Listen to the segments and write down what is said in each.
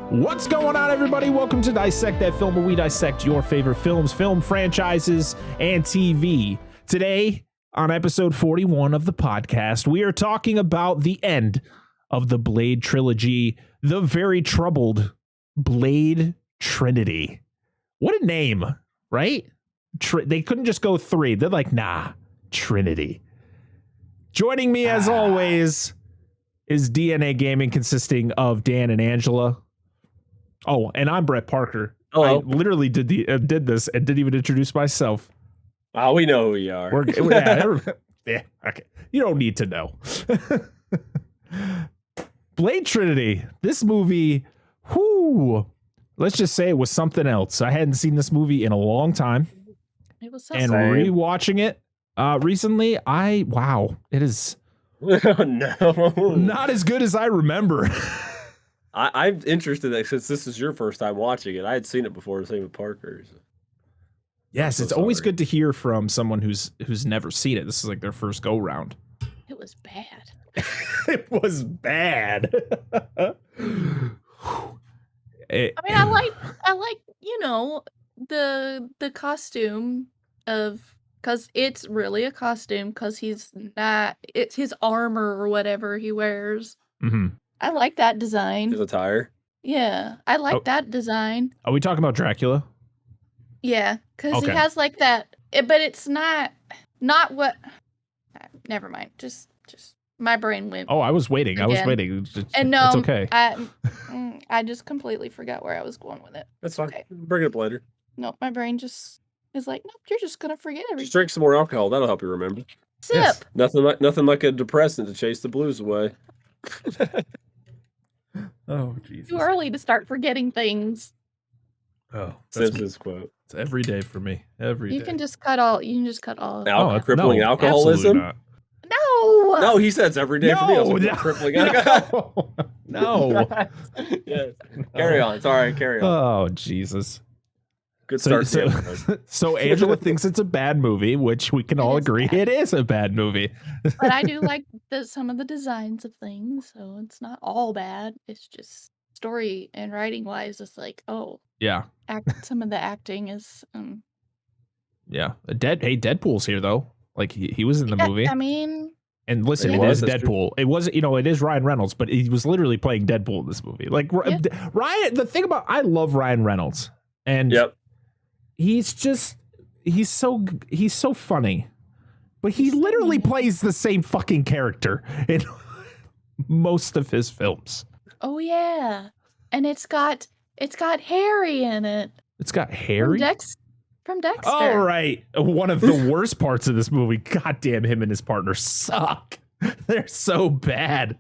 What's going on, everybody? Welcome to Dissect That Film, where we dissect your favorite films, film franchises, and TV. Today, on episode 41 of the podcast, we are talking about the end of the Blade trilogy, the very troubled Blade Trinity. What a name, right? They couldn't just go three. They're like, nah, Trinity. Joining me, as always, is DNA Gaming, consisting of Dan and Angela. Oh, and I'm Brett Parker. Hello. I literally did this and didn't even introduce myself. Oh, we know who you are. Yeah, okay. You don't need to know. Blade Trinity. This movie, let's just say it was something else. I hadn't seen this movie in a long time. It was so and rewatching it recently, it is no, not as good as I remember. I'm interested that since this is your first time watching it. I had seen it before, same with Parker's. Yes, it's always good to hear from someone who's never seen it. This is like their first go round. It was bad. It was bad. I like the costume because it's really a costume because it's his armor or whatever he wears. Mm-hmm. I like that design. His attire. Yeah, I like that design. Are we talking about Dracula? Yeah, because Okay. he has like that, but it's not what. Never mind. Just my brain went. Oh, I was waiting. Again. I was waiting. And no, it's okay. I just completely forgot where I was going with it. That's fine. Okay. Bring it up later. Nope, my brain just is like, nope, you're just gonna forget everything. Just drink some more alcohol. That'll help you remember. Sip. Yes. Nothing like a depressant to chase the blues away. Oh, Jesus. Too early to start forgetting things. Oh, Simpsons quote. it's every day for me. Every day. You can just cut all. Crippling alcoholism. Absolutely not. No. No, he said it's every day for me. I was like, crippling alcohol. No. Yes. Carry on. Sorry, carry on. Oh, Jesus. Good start. So Angela thinks it's a bad movie, which we can all is agree bad. it is a bad movie. But I do like some of the designs of things, so it's not all bad. It's just story and writing wise, it's like, Yeah. some of the acting is. Yeah. Deadpool's here, though. Like, he was in the movie. I mean. And listen, it is Deadpool. It wasn't, it is Ryan Reynolds, but he was literally playing Deadpool in this movie. Like, Ryan, the thing about, I love Ryan Reynolds. And he's so funny. But he literally plays the same fucking character in most of his films. Oh, yeah. And it's got Harry in it. It's got Harry? From Dexter. Oh, right. One of the worst parts of this movie. God damn, him and his partner suck. They're so bad.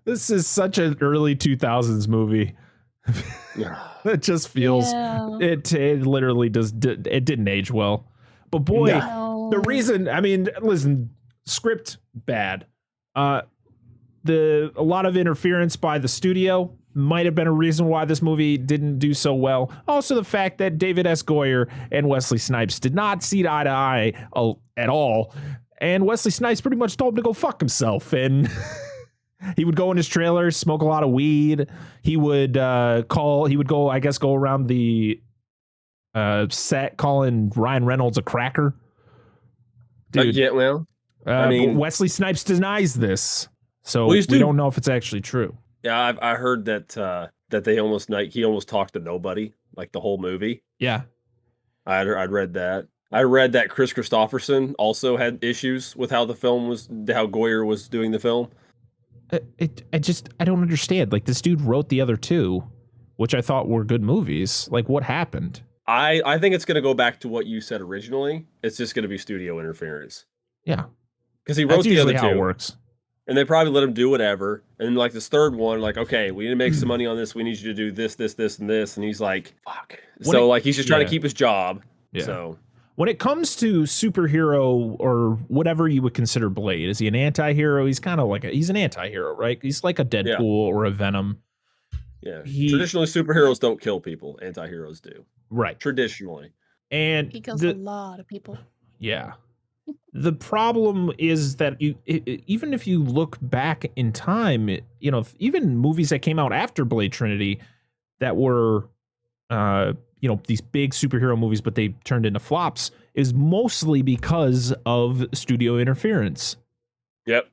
This is such an early 2000s movie. It just feels, it literally it didn't age well. But boy, the reason, I mean, listen, script bad. A lot of interference by the studio might have been a reason why this movie didn't do so well. Also, the fact that David S. Goyer and Wesley Snipes did not see eye to eye at all. And Wesley Snipes pretty much told him to go fuck himself. And he would go in his trailer, smoke a lot of weed. He would go around the set calling Ryan Reynolds a cracker. Dude, I mean, but Wesley Snipes denies this. So we don't know if it's actually true. Yeah, I heard that he almost talked to nobody like the whole movie. Yeah, I'd read that. I read that Chris Christopherson also had issues with how Goyer was doing the film. I don't understand. Like, this dude wrote the other two, which I thought were good movies. Like, what happened? I think it's going to go back to what you said originally. It's just going to be studio interference. Yeah, because he wrote the other two. How it works. And they probably let him do whatever. And like this third one, like, okay, we need to make some money on this. We need you to do this, this, this, and this. And he's like, fuck. He's just trying to keep his job. Yeah. So when it comes to superhero or whatever you would consider Blade, is he an anti-hero? He's kind of like he's an anti-hero, right? He's like a Deadpool or a Venom. Yeah. Traditionally, superheroes don't kill people. Anti-heroes do. Right. Traditionally. And he kills a lot of people. Yeah. The problem is that even if you look back in time, even movies that came out after Blade Trinity that were, these big superhero movies, but they turned into flops, is mostly because of studio interference. Yep.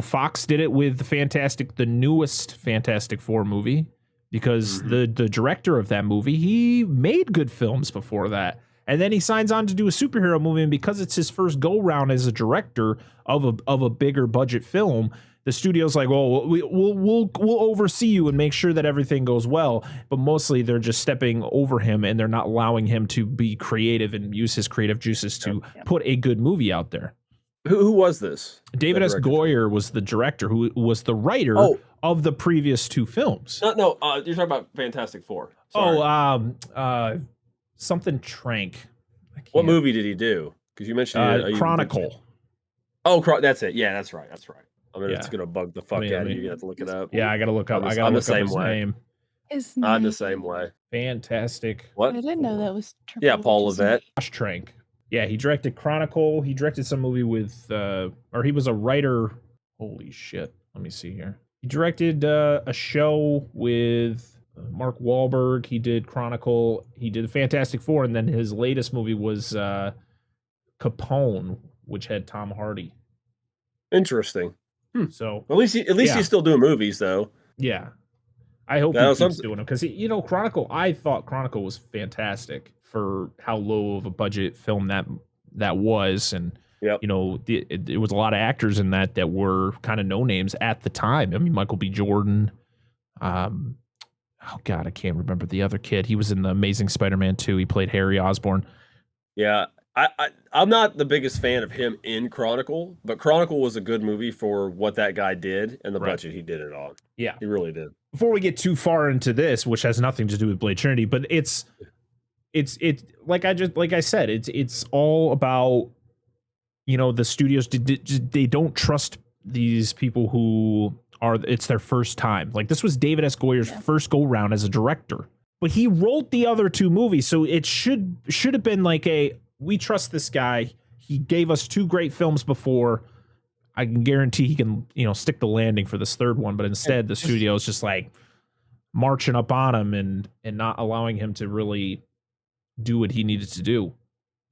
Fox did it with the newest Fantastic Four movie, because the director of that movie, he made good films before that. And then he signs on to do a superhero movie, and because it's his first go round as a director of a bigger budget film, the studio's like, well, we'll oversee you and make sure that everything goes well. But mostly they're just stepping over him, and they're not allowing him to be creative and use his creative juices to put a good movie out there. Who was this? David S. Goyer was the director, who was the writer of the previous two films. No, you're talking about Fantastic Four. Sorry. Something Trank. What movie did he do? Because you mentioned Chronicle. That's it. Yeah, that's right. I mean, it's gonna bug the fuck out of you. You have to look it up. Yeah, I gotta look up. I'm the same way. I'm the same way. Fantastic. What? I didn't know that was. Paul Levesque. Josh Trank. Yeah, he directed Chronicle. He directed some movie with, or he was a writer. Holy shit. Let me see here. He directed a show with Mark Wahlberg. He did Chronicle. He did Fantastic Four, and then his latest movie was Capone, which had Tom Hardy. Interesting. So at least he's still doing movies, though. Yeah, I hope he keeps doing them, because Chronicle. I thought Chronicle was fantastic for how low of a budget film that was, and it was a lot of actors in that were kind of no names at the time. I mean, Michael B. Jordan. Oh God, I can't remember the other kid. He was in the Amazing Spider-Man 2. He played Harry Osborn. Yeah, I'm not the biggest fan of him in Chronicle, but Chronicle was a good movie for what that guy did and the budget he did it on. Yeah, he really did. Before we get too far into this, which has nothing to do with Blade Trinity, but it's like I said, it's all about the studios. They don't trust these people who it's their first time. Like, this was David S. Goyer's first go round as a director, but he wrote the other two movies, so it should have been like we trust this guy. He gave us two great films before. I can guarantee he can stick the landing for this third one, but instead the studio is just like marching up on him and not allowing him to really do what he needed to do.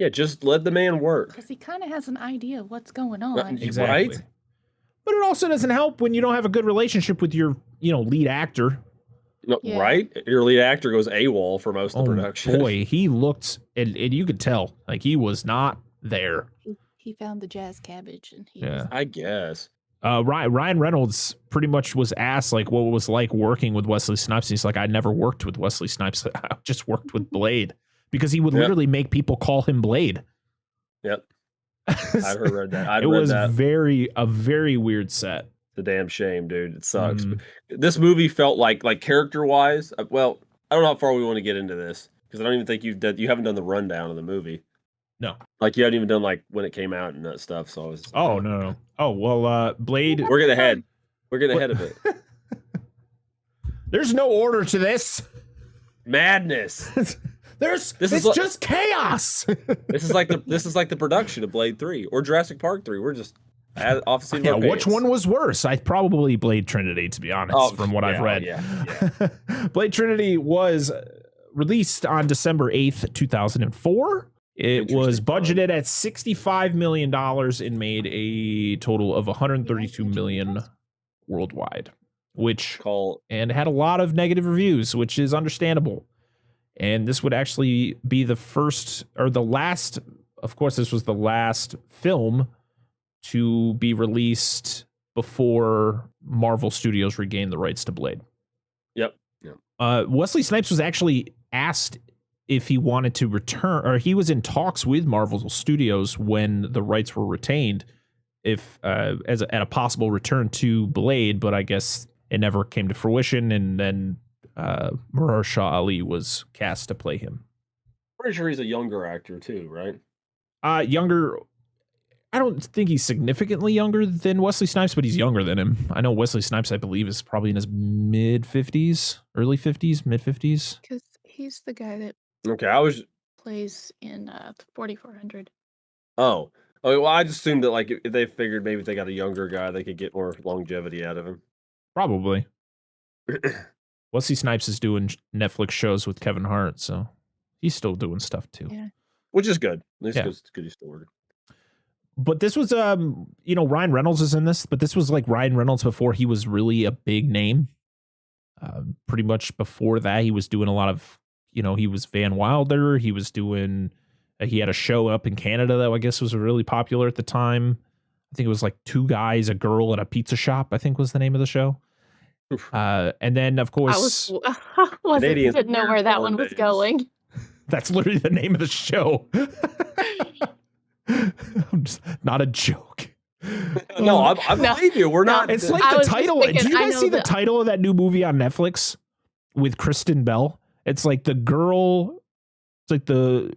Yeah, just let the man work. Because he kind of has an idea of what's going on. Exactly. Right? But it also doesn't help when you don't have a good relationship with your, lead actor. No, yeah. Right? Your lead actor goes AWOL for most of the production. Boy, he looked, and you could tell, like, he was not there. He found the jazz cabbage, and I guess. Ryan Reynolds pretty much was asked, like, what it was like working with Wesley Snipes. He's like, I never worked with Wesley Snipes. I just worked with Blade. Because he would literally make people call him Blade. Yep. I've read that. It was a very weird set. It's a damn shame, dude. It sucks. But this movie felt like character-wise, well, I don't know how far we want to get into this, because I don't even think you haven't done the rundown of the movie. No. Like, you haven't even done, like, when it came out and that stuff, so I was... no. Oh, well, Blade... We're getting ahead. We're getting ahead of it. There's no order to this. Madness. It's just chaos. This is like the production of Blade 3 or Jurassic Park 3. We're just off the scene. Which one was worse? I probably Blade Trinity, to be honest, from what I've read. Yeah. Blade Trinity was released on December 8th, 2004. It was budgeted at $65 million and made a total of $132 million worldwide, and had a lot of negative reviews, which is understandable. And this would actually be the first, or the last, of course, this was the last film to be released before Marvel Studios regained the rights to Blade. Yep. Wesley Snipes was actually asked if he wanted to return, or he was in talks with Marvel Studios when the rights were retained, at a possible return to Blade, but I guess it never came to fruition, and then Mahershala Ali was cast to play him. Pretty sure he's a younger actor too, right? Younger. I don't think he's significantly younger than Wesley Snipes, but he's younger than him. I know Wesley Snipes, I believe, is probably in his mid-50s, early 50s, mid-50s. Because he's the guy that I was plays in 4400. Oh, Oh, well, I just assumed that like if they figured maybe if they got a younger guy, they could get more longevity out of him. Probably. Wesley Snipes is doing Netflix shows with Kevin Hart, so he's still doing stuff too. Yeah. Which is good. At least Yeah. it's good he's still working. But this was, Ryan Reynolds is in this, but this was like Ryan Reynolds before he was really a big name. Pretty much before that, he was doing a lot of, he was Van Wilder. He was doing, he had a show up in Canada that I guess was really popular at the time. I think it was like Two Guys, a Girl, at a Pizza Shop, I think was the name of the show. And then, of course, didn't know where that one was going. That's literally the name of the show. Not a joke. No, I believe you. We're not. It's like the title. Did you guys see the title of that new movie on Netflix with Kristen Bell? It's like the girl. It's like the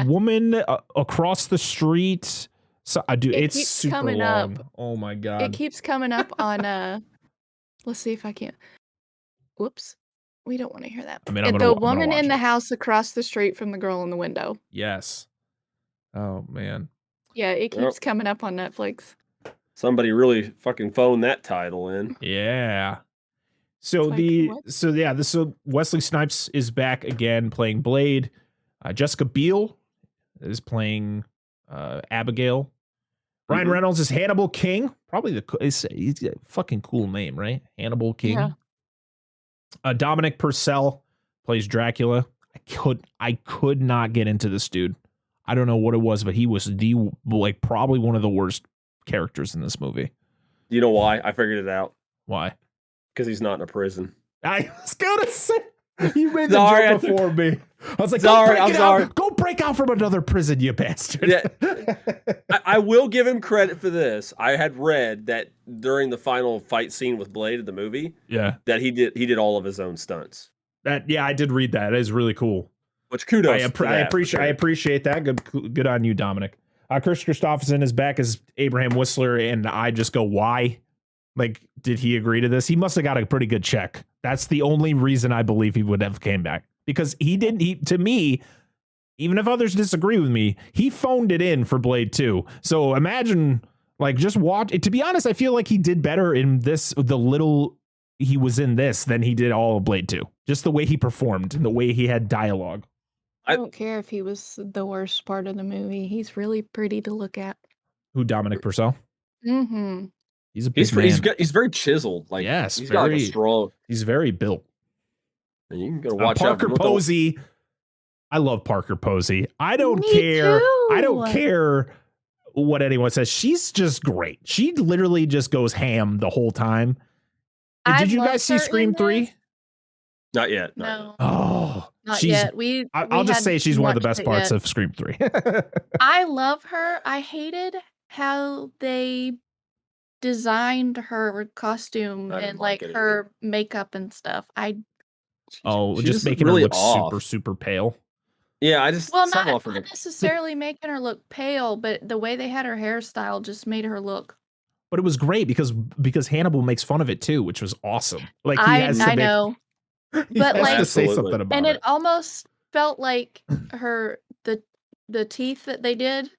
woman across the street. So I do. It's super coming long. up. Oh my god! It keeps coming up on. Let's see if I can. Whoops. We don't want to hear that. I mean, The woman in the house across the street from the girl in the window. Yes. Oh man. Yeah, it keeps coming up on Netflix. Somebody really fucking phoned that title in. Yeah. So Wesley Snipes is back again playing Blade. Jessica Biel is playing Abigail. Ryan Reynolds is Hannibal King. Probably he's a fucking cool name, right? Hannibal King. Yeah. Dominic Purcell plays Dracula. I could not get into this dude. I don't know what it was, but he was probably one of the worst characters in this movie. You know why? I figured it out. Why? Because he's not in a prison. I was gonna say you made the joke before me. I was like, I'm sorry. Go break out from another prison, you bastard. Yeah. I will give him credit for this. I had read that during the final fight scene with Blade in the movie, that he did all of his own stunts. I did read that. It is really cool. Which kudos. I appreciate that. Good on you, Dominic. Chris Christopherson is back as Abraham Whistler, and I just go, why? Like, did he agree to this? He must have got a pretty good check. That's the only reason I believe he would have came back, because to me, even if others disagree with me, he phoned it in for Blade 2. So imagine, like, just watch it. To be honest, I feel like he did better in this, the little he was in this, than he did all of Blade 2. Just the way he performed and the way he had dialogue. I don't care if he was the worst part of the movie. He's really pretty to look at. Who, Dominic Purcell? Mm-hmm. He's a big man. He's very chiseled. Like, yes, he's got like a strong. He's very built. And you can go watch Parker Posey. I love Parker Posey. I don't care. Too. I don't care what anyone says. She's just great. She literally just goes ham the whole time. Did you guys see Scream 3? Not yet. No. Oh, not yet. I'll just say she's one of the best parts of Scream 3. I love her. I hated how they designed her costume and like her makeup and stuff. Just making really her look off. super pale. Yeah, I just not necessarily making her look pale, but the way they had her hairstyle just made her look. But it was great because Hannibal makes fun of it too, which was awesome. Like I know, but like to say something about it almost felt like the teeth that they did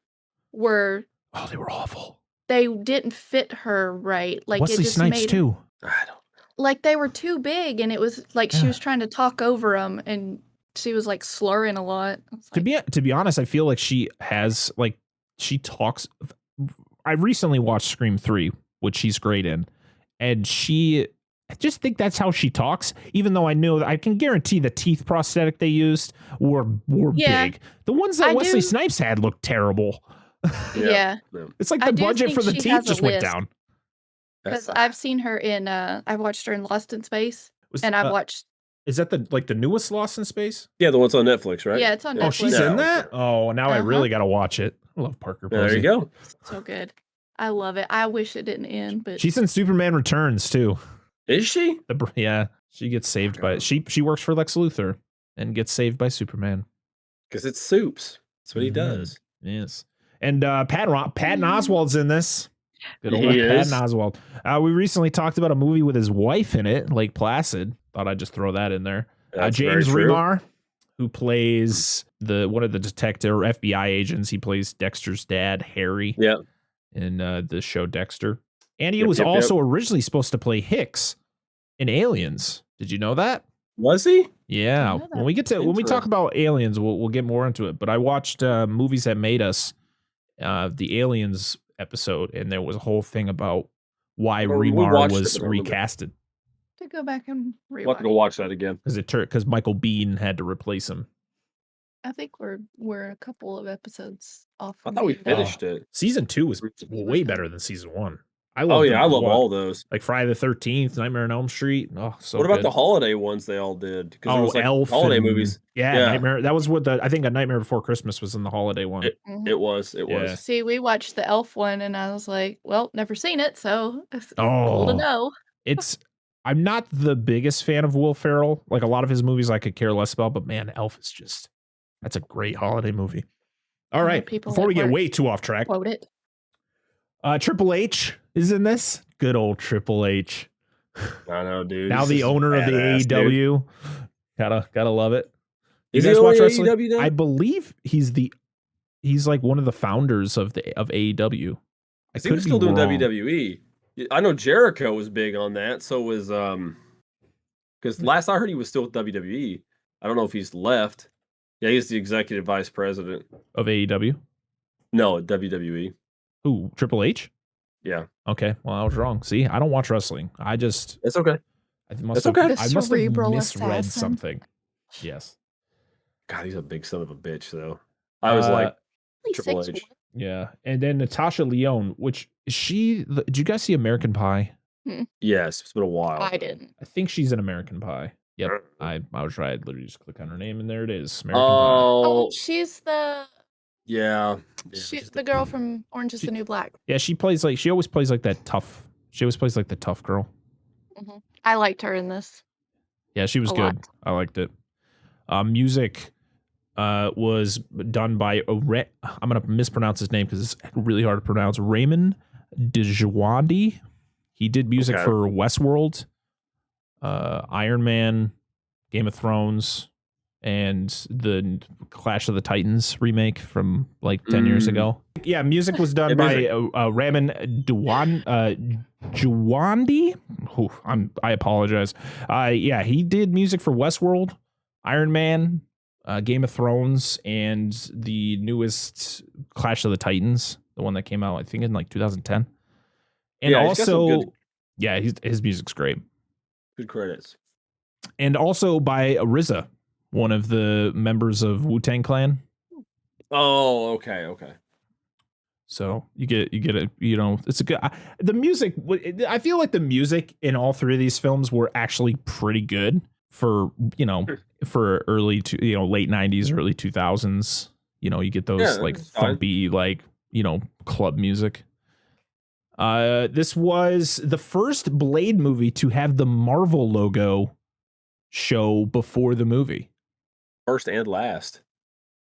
were they were awful. They didn't fit her right. Like Wesley it just Snipes made too. I don't know. Like they were too big, and it was like she was trying to talk over them, and she was like slurring a lot. To be honest, I feel like she talks. I recently watched Scream 3, which she's great in, and I just think that's how she talks. Even though I can guarantee the teeth prosthetic they used were big. The ones that Wesley Snipes had looked terrible. Yeah. It's like the budget for the teeth just went down. Because I've seen her in I've watched her in Lost in Space, and I've watched. Is that the newest Lost in Space? Yeah, the one's on Netflix, right? Yeah, it's on Netflix. Oh, she's in that? Oh, now I really got to watch it. I love Parker Posey. There you go. So good. I love it. I wish it didn't end, but she's in Superman Returns too. Is she? Yeah, she gets saved by she works for Lex Luthor and gets saved by Superman. Because it's Soups. That's what he does. Yes. And Patton Oswalt's in this. Good old Patton Oswalt. We recently talked about a movie with his wife in it, Lake Placid. Thought I'd just throw that in there. James Remar, who plays one of the detective or FBI agents. He plays Dexter's dad, Harry. Yeah. In the show Dexter. And he was also originally supposed to play Hicks in Aliens. Did you know that? Was he? Yeah. When we talk about Aliens, we'll get more into it. But I watched Movies That Made Us, the Aliens episode, and there was a whole thing about why Remar was recasted. To go back and rewatch. We'll have to go watch that again. Because Michael Biehn had to replace him. I think we're a couple of episodes off. I thought we finished it. Season 2 was way better than season 1. I love all those. Like Friday the 13th, Nightmare on Elm Street. Oh, so what about the holiday ones they all did? Because it was like Elf holiday movies. Yeah, Nightmare. That was what I think A Nightmare Before Christmas was in the holiday one. It was. See, we watched the Elf one, and I was like, well, never seen it, so it's cool to know. I'm not the biggest fan of Will Ferrell. Like a lot of his movies I could care less about, but man, Elf is that's a great holiday movie. All right, before we get way too off track. Quote it. Triple H is in this. Good old Triple H. I know, dude. Now the owner of the AEW. Dude. Gotta love it. You guys watch wrestling? AEW now? I believe he's like one of the founders of AEW. I think he's still doing WWE. I know Jericho was big on that. So was because last I heard he was still with WWE. I don't know if he's left. Yeah, he's the executive vice president of AEW. No, WWE. Who? Triple H? Yeah. Okay. Well, I was wrong. See, I don't watch wrestling. It's okay. I must have misread something. Yes. God, he's a big son of a bitch, though. I was like Triple H. Yeah, and then Natasha Lyonne, which is she? Did you guys see American Pie? Yes, it's been a while. I didn't. I think she's in American Pie. Yep, I was right. I literally just click on her name, and there it is. American Pie. Oh, she's the. Yeah. She's the girl from Orange is the New Black. Yeah, she always plays like that tough. She always plays like the tough girl. Mm-hmm. I liked her in this. Yeah, she was good. I liked it. Music was done by I'm gonna mispronounce his name because it's really hard to pronounce. Raymond Djawadi. He did music for Westworld, Iron Man, Game of Thrones, and the Clash of the Titans remake from like 10 years ago. Yeah, music was done by Raymond Djawadi. I apologize. Yeah, he did music for Westworld, Iron Man, Game of Thrones, and the newest Clash of the Titans, the one that came out, I think, in like 2010. And also, his music's great. Good credits. And also by RZA, one of the members of Wu-Tang Clan. Oh, okay. So you get it. You know, it's a good. The music. I feel like the music in all three of these films were actually pretty good for for late 90s, early 2000s. You know, you get those like thumpy club music. This was the first Blade movie to have the Marvel logo show before the movie. First and last,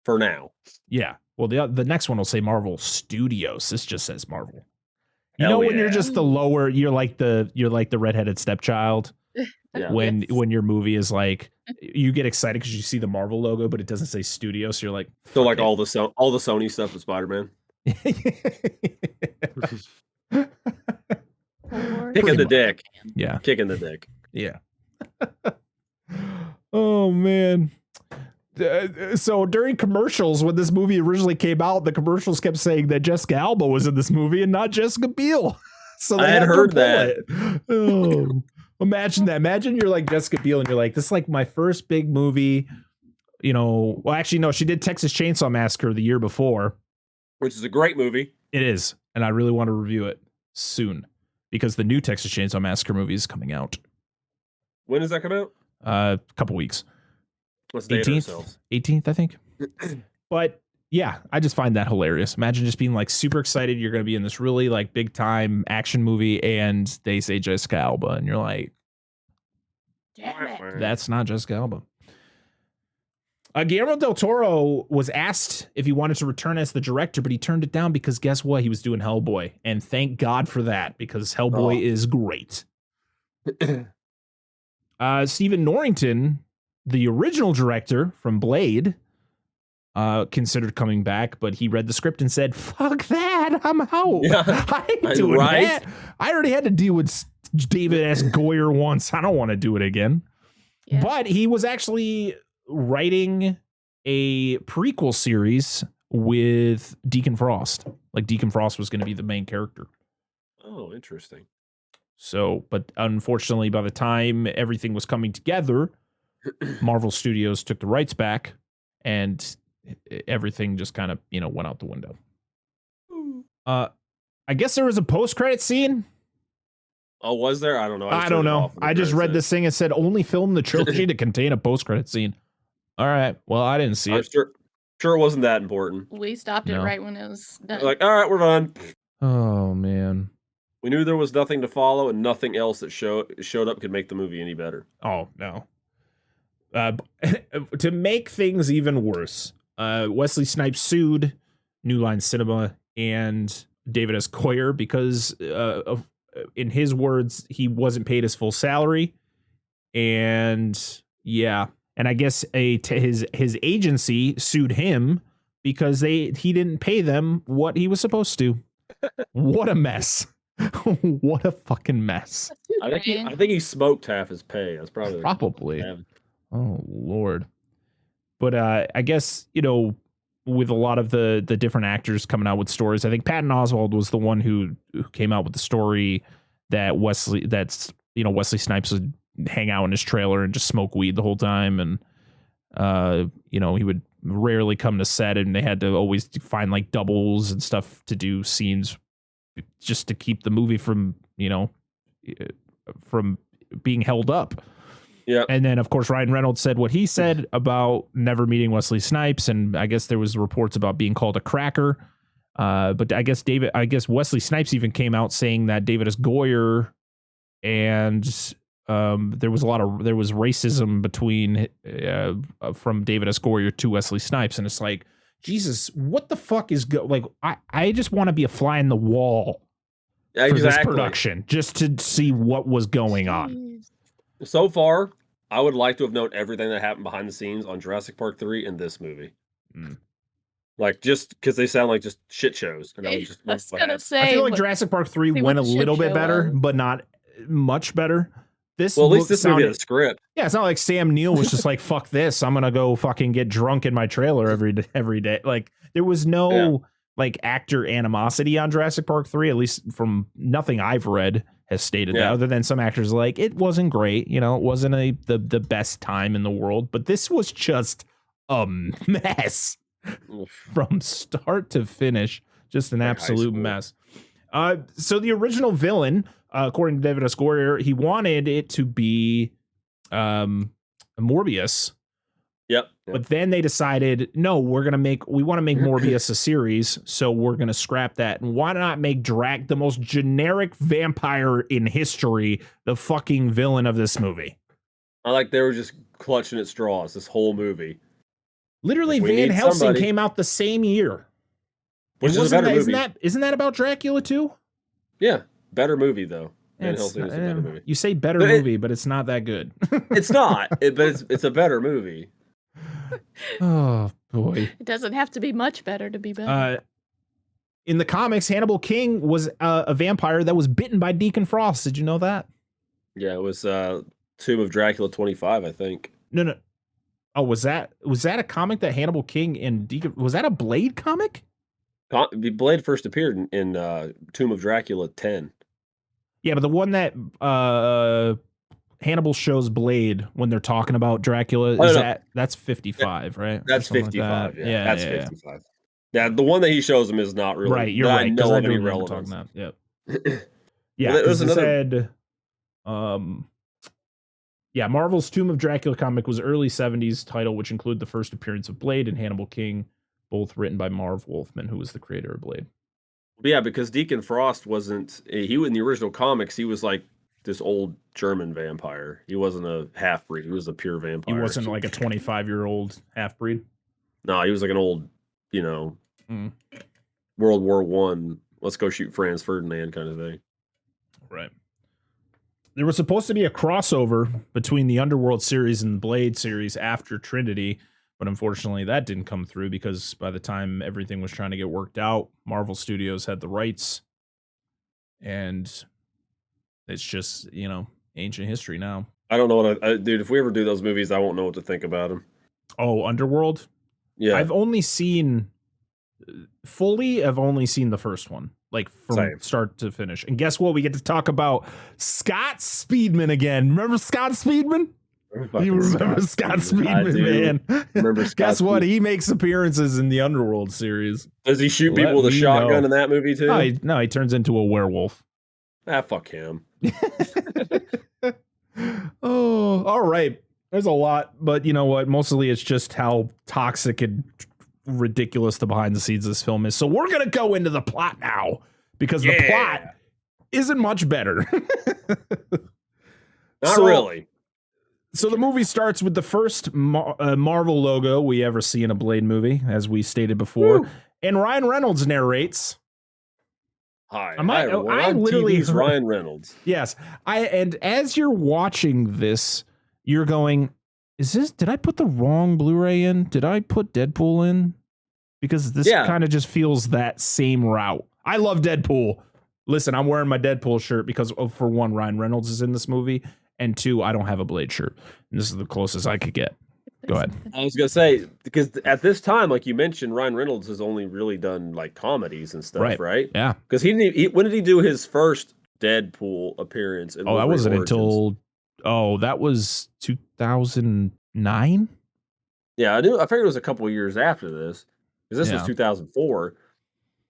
for now. Yeah. Well, the next one will say Marvel Studios. This just says Marvel. When you're just the lower, you're like the redheaded stepchild. Yeah. When your movie is like, you get excited because you see the Marvel logo, but it doesn't say studio, so you're like, so like all the Sony stuff with Spider-Man. Kicking the dick. Yeah. Kicking the dick. Yeah. Oh man. So during commercials, when this movie originally came out, the commercials kept saying that Jessica Alba was in this movie and not Jessica Biel. So I had heard that. Oh, imagine that. Imagine you're like Jessica Biel and you're like, this is like my first big movie. Well, actually, no, she did Texas Chainsaw Massacre the year before, which is a great movie. It is, and I really want to review it soon because the new Texas Chainsaw Massacre movie is coming out. When does that come out? A couple weeks. Let's date ourselves. 18th, I think. But yeah, I just find that hilarious. Imagine just being like super excited. You're going to be in this really like big time action movie and they say Jessica Alba and you're like, damn it. That's not Jessica Alba. Guillermo del Toro was asked if he wanted to return as the director, but he turned it down because guess what? He was doing Hellboy. And thank God for that because Hellboy is great. Stephen Norrington, the original director from Blade, considered coming back, but he read the script and said, "Fuck that, I'm out. Yeah, I ain't doing that. I already had to deal with David S. Goyer once. I don't want to do it again." Yeah. But he was actually writing a prequel series with Deacon Frost. Like Deacon Frost was going to be the main character. Oh, interesting. So, but unfortunately, by the time everything was coming together, Marvel Studios took the rights back, and everything just kind of, went out the window. I guess there was a post-credit scene. Oh, was there? I don't know. I don't know. I just read this thing and said only film the trilogy to contain a post-credit scene. All right. Well, I didn't see it. Sure it wasn't that important. We stopped it right when it was done. Like, all right, we're done. Oh, man. We knew there was nothing to follow, and nothing else that showed up could make the movie any better. Oh, no. To make things even worse, Wesley Snipes sued New Line Cinema and David S. Goyer because, in his words, he wasn't paid his full salary. And yeah, and I guess his agency sued him because he didn't pay them what he was supposed to. What a mess. What a fucking mess. I think he smoked half his pay. That's probably. Oh, Lord. But I guess, with a lot of the different actors coming out with stories, I think Patton Oswalt was the one who came out with the story that Wesley Snipes would hang out in his trailer and just smoke weed the whole time. And, he would rarely come to set, and they had to always find like doubles and stuff to do scenes just to keep the movie from being held up. Yeah. And then, of course, Ryan Reynolds said what he said about never meeting Wesley Snipes, and I guess there was reports about being called a cracker. But I guess Wesley Snipes even came out saying that David S. Goyer and there was racism between from David S. Goyer to Wesley Snipes, and it's like, Jesus, what the fuck is I just want to be a fly in the wall for this production just to see what was going on. So far, I would like to have known everything that happened behind the scenes on Jurassic Park 3 and this movie. Like, just because they sound like just shit shows. And I feel like Jurassic Park 3 went a little bit better, but not much better. At least this movie had a script. Yeah, it's not like Sam Neill was just like, fuck this, I'm gonna go fucking get drunk in my trailer every day. Like, there was no like actor animosity on Jurassic Park 3, at least from nothing I've read has stated that, other than some actors like, it wasn't great, it wasn't the best time in the world, but this was just a mess from start to finish. Just an absolute mess. So the original villain, according to David S. Goyer, he wanted it to be Morbius. Yep. But then they decided, no, we want to make Morbius a series, so we're going to scrap that. And why not make the most generic vampire in history, the fucking villain of this movie? They were just clutching at straws this whole movie. Literally, Van Helsing came out the same year. Which is a better movie. Isn't that about Dracula too? Yeah, better movie though. Van Helsing is a better movie. You say better movie, but it's not that good. It's not, but it's a better movie. Oh boy! It doesn't have to be much better to be better. In the comics, Hannibal King was a vampire that was bitten by Deacon Frost. Did you know that? Yeah, it was Tomb of Dracula 25, I think. No. Oh, was that a comic that Hannibal King and Deacon? Was that a Blade comic? Blade first appeared in Tomb of Dracula 10. Yeah, but the one that Hannibal shows Blade when they're talking about Dracula, that's 55, right? That's 55. Like that. That's 55. Yeah, the one that he shows him is not really right. You're right. No I any remember relevance. talking that. Yep. Yeah, well, it said, Marvel's Tomb of Dracula comic was early 70s title, which included the first appearance of Blade and Hannibal King, both written by Marv Wolfman, who was the creator of Blade. Yeah, because Deacon Frost he in the original comics, he was like this old German vampire. He wasn't a half-breed. He was a pure vampire. He wasn't like a 25-year-old half-breed? No, he was like an old, World War I, let's go shoot Franz Ferdinand kind of thing. Right. There was supposed to be a crossover between the Underworld series and the Blade series after Trinity, But unfortunately, that didn't come through because by the time everything was trying to get worked out, Marvel Studios had the rights. And it's just, ancient history now. I don't know dude, if we ever do those movies, I won't know what to think about them. Oh, Underworld? Yeah. I've only seen the first one, like from start to finish. And guess what? We get to talk about Scott Speedman again. Remember Scott Speedman? You remember Scott Speedman, man. Remember Scott Guess what? He makes appearances in the Underworld series. Does he shoot people with a shotgun in that movie too? No, he turns into a werewolf. Fuck him. Oh, all right. There's a lot, but you know what? Mostly it's just how toxic and ridiculous the behind the scenes of this film is. So we're going to go into the plot now because the plot isn't much better. Not really. So the movie starts with the first Marvel logo we ever see in a Blade movie, as we stated before. Woo. And Ryan Reynolds narrates. Hi, I literally TV's Ryan Reynolds. Yes. And as you're watching this, you're going, did I put the wrong Blu-ray in? Did I put Deadpool in? Because this kind of just feels that same route. I love Deadpool. Listen, I'm wearing my Deadpool shirt because, for one, Ryan Reynolds is in this movie. And two, I don't have a Blade shirt. And this is the closest I could get. Go ahead. I was going to say, because at this time, like you mentioned, Ryan Reynolds has only really done like comedies and stuff, right? Yeah. Because when did he do his first Deadpool appearance? In that wasn't until, that was 2009? Yeah, I figured it was a couple of years after this. Because this was 2004.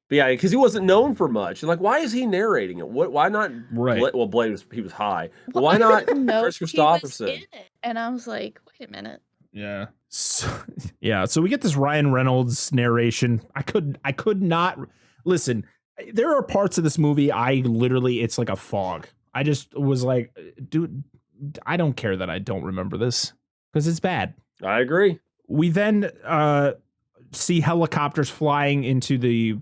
But yeah, because he wasn't known for much. And like, why is he narrating it? Why not? Right. Well, Blade was high. But why not Chris Christopherson? And I was like, wait a minute. Yeah. So we get this Ryan Reynolds narration. I could not listen. There are parts of this movie it's like a fog. I just was like, dude, I don't care that I don't remember this because it's bad. I agree. We then see helicopters flying into the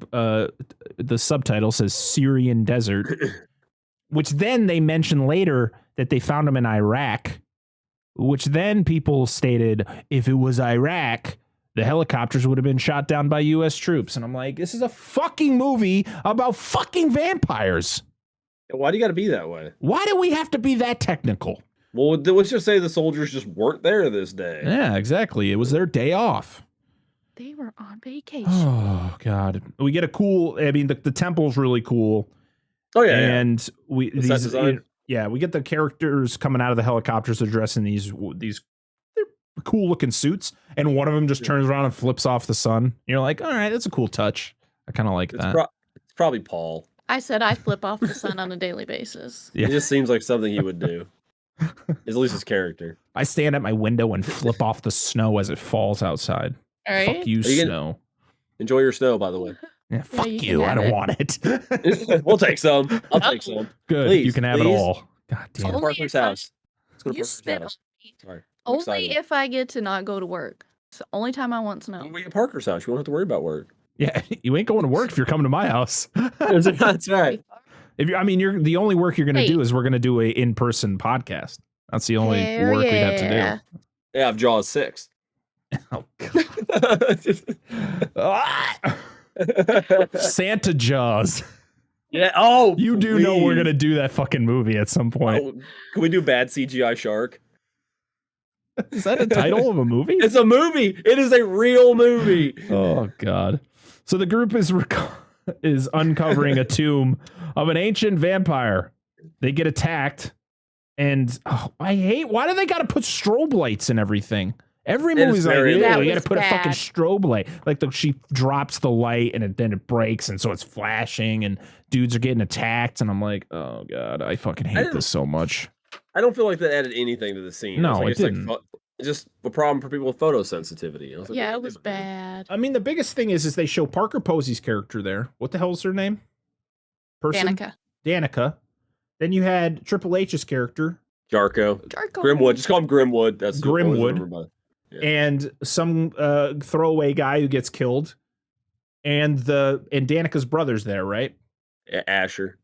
subtitle says Syrian desert, which then they mention later that they found them in Iraq. Which then people stated, if it was Iraq, the helicopters would have been shot down by U.S. troops. And I'm like, this is a fucking movie about fucking vampires. Why do you got to be that way? Why do we have to be that technical? Well, let's just say the soldiers just weren't there this day. Yeah, exactly. It was their day off. They were on vacation. Oh, God. We get the temple's really cool. Oh, yeah. And design. Yeah, we get the characters coming out of the helicopters. They're dressed in these cool looking suits, and one of them just turns around and flips off the sun. And you're like, all right, that's a cool touch. I kind of like that. It's probably Paul. I said I flip off the sun on a daily basis. Yeah. It just seems like something he would do. At least his character. I stand at my window and flip off the snow as it falls outside. All right. Fuck you, snow. Enjoy your snow, by the way. Yeah, fuck you. I don't want it. We'll take some. I'll take some. Good. Please, you can have it all. God damn. Let's go to Parker's house. Let's go to Parker's house. Sorry. Only if I get to not go to work. It's the only time I want snow. We at Parker's house. You won't have to worry about work. Yeah, you ain't going to work if you're coming to my house. That's right. You're the only work you're going to do is we're going to do a in-person podcast. That's the only work we'd have to do. Yeah, I've Jaws 6. Oh, God. Santa Jaws. Yeah. Oh, you do know we're gonna do that fucking movie at some point. Oh, can we do Bad CGI Shark? Is that a title of a movie? It's a movie. It is a real movie. Oh God. So the group is uncovering a tomb of an ancient vampire. They get attacked, and why do they got to put strobe lights and everything? Every movie's like, you got to put a fucking strobe light. Like she drops the light and then it breaks, and so it's flashing, and dudes are getting attacked, and I'm like, oh God, I fucking hate this so much. I don't feel like that added anything to the scene. No, it didn't. It's just a problem for people with photosensitivity. Like, it was bad. I mean, the biggest thing is they show Parker Posey's character there. What the hell is her name? Danica. Then you had Triple H's character. Jarko. Grimwood. Just call him Grimwood. That's Grimwood. Yeah. And some throwaway guy who gets killed, and Danica's brother's there, right? Asher.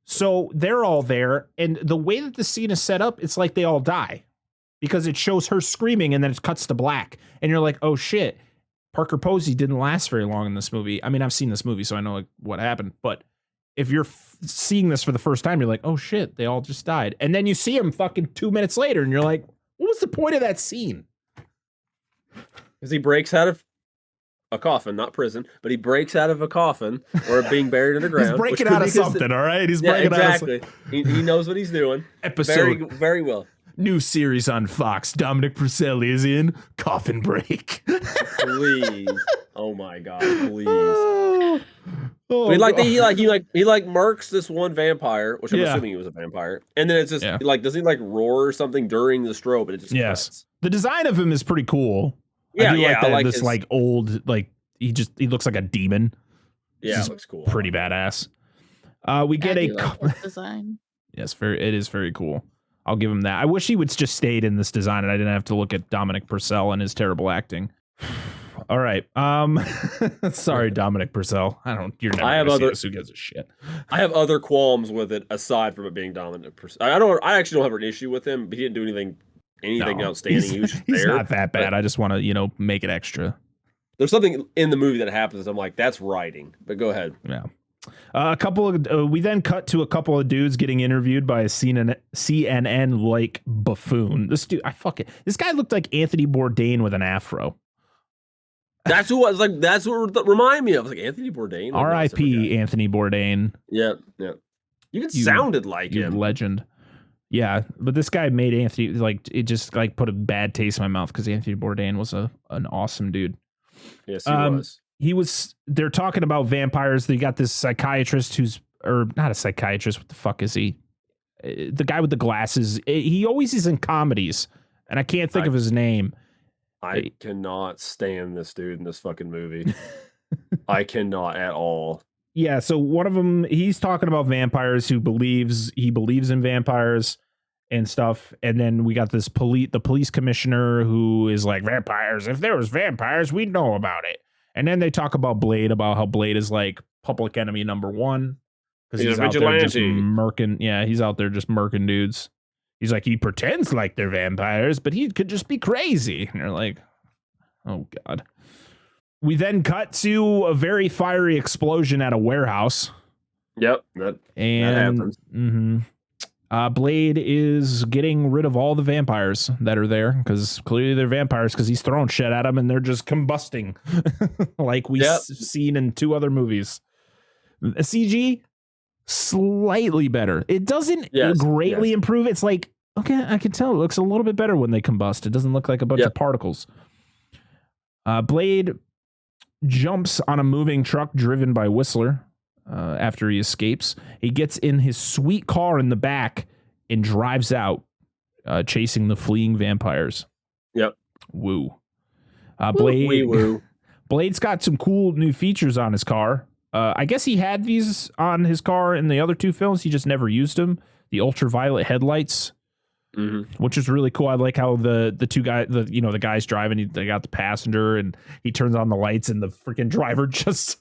So they're all there, and the way that the scene is set up, it's like they all die because it shows her screaming and then it cuts to black. And you're like, oh shit, Parker Posey didn't last very long in this movie. I mean, I've seen this movie, so I know like what happened. But if you're seeing this for the first time, you're like, oh shit, they all just died. And then you see him fucking 2 minutes later and you're like, what was the point of that scene? Because he breaks out of a coffin, not prison, but he breaks out of a coffin or being buried underground. He's breaking out of something, all right? He's breaking exactly. out of something. He knows what he's doing. Episode. Very, very well. New series on Fox. Dominic Purcell is in Coffin Break. Please. Oh my God, please. Oh, But he murks this one vampire, which I'm assuming he was a vampire, and then it's just like, does he like roar or something during the strobe? And it just cuts. The design of him is pretty cool. Yeah, I like this like old, like he looks like a demon. Yeah, it looks cool. Pretty badass. We get a design. Yes, it is very cool. I'll give him that. I wish he would just stayed in this design and I didn't have to look at Dominic Purcell and his terrible acting. All right. Sorry, Dominic Purcell. You're never gonna see this. Who gives a shit? I have other qualms with it aside from it being Dominic Purcell. I actually don't have an issue with him, but he didn't do anything outstanding. He's not that bad. I just want to, make it extra. There's something in the movie that happens. I'm like, that's writing. But go ahead. Yeah. We then cut to a couple of dudes getting interviewed by a CNN like buffoon. This guy looked like Anthony Bourdain with an afro. That's who I was like. That's what remind me of. I was like Anthony Bourdain. R.I.P. Anthony Bourdain. Yeah. You sounded like him. Legend. Yeah, but this guy made Anthony it just like put a bad taste in my mouth because Anthony Bourdain was an awesome dude. Yes, he was. They're talking about vampires. They got this psychiatrist or not a psychiatrist. What the fuck is he? The guy with the glasses. He always is in comedies, and I can't think of his name. I cannot stand this dude in this fucking movie. I cannot at all. Yeah, so one of them, he's talking about vampires he believes in vampires and stuff. And then we got the police commissioner who is like, vampires, if there was vampires, we'd know about it. And then they talk about Blade, about how Blade is like public enemy number one. Because he's out there just murking. Yeah, he's out there just murking dudes. He's like, he pretends like they're vampires, but he could just be crazy. And you're like, oh, God. We then cut to a very fiery explosion at a warehouse. Yep, that happens. Blade is getting rid of all the vampires that are there because clearly they're vampires because he's throwing shit at them and they're just combusting like we've seen in 2 other movies. CG, slightly better. It doesn't greatly improve. It's like, okay, I can tell it looks a little bit better when they combust. It doesn't look like a bunch of particles. Blade jumps on a moving truck driven by Whistler after he escapes. He gets in his sweet car in the back and drives out, chasing the fleeing vampires. Yep. Woo. Woo. Blade's got some cool new features on his car. I guess he had these on his car in the other 2 films. He just never used them. The ultraviolet headlights. Which is really cool. I like how the 2 guys, the guy's driving, they got the passenger and he turns on the lights and the freaking driver just